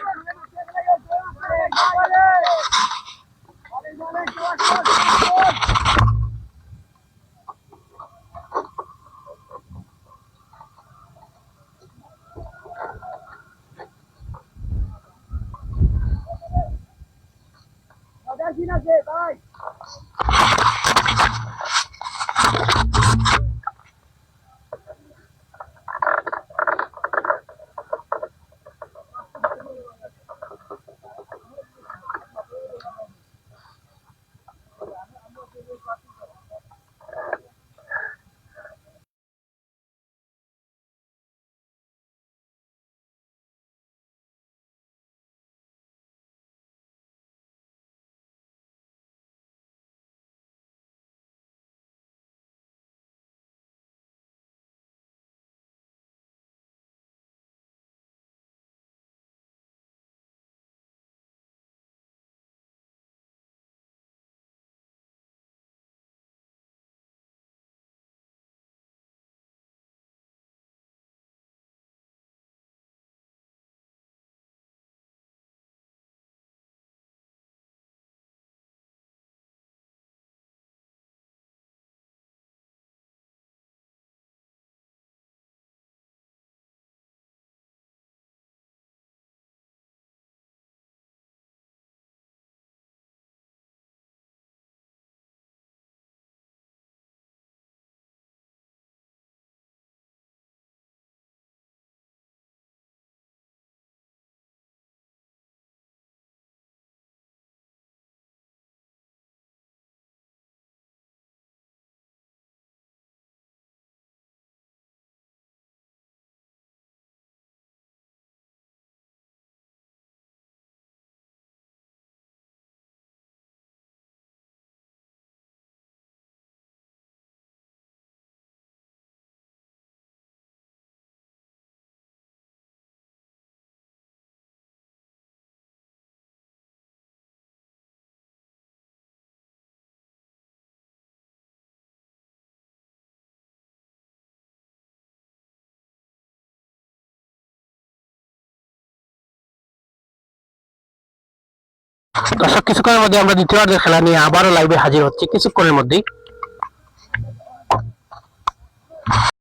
দর্শক কিছুক্ষণের মধ্যে আমরা দ্বিতীয়ার্ধের খেলা নিয়ে আবারও লাইভে হাজির হচ্ছি কিছুক্ষণের মধ্যেই।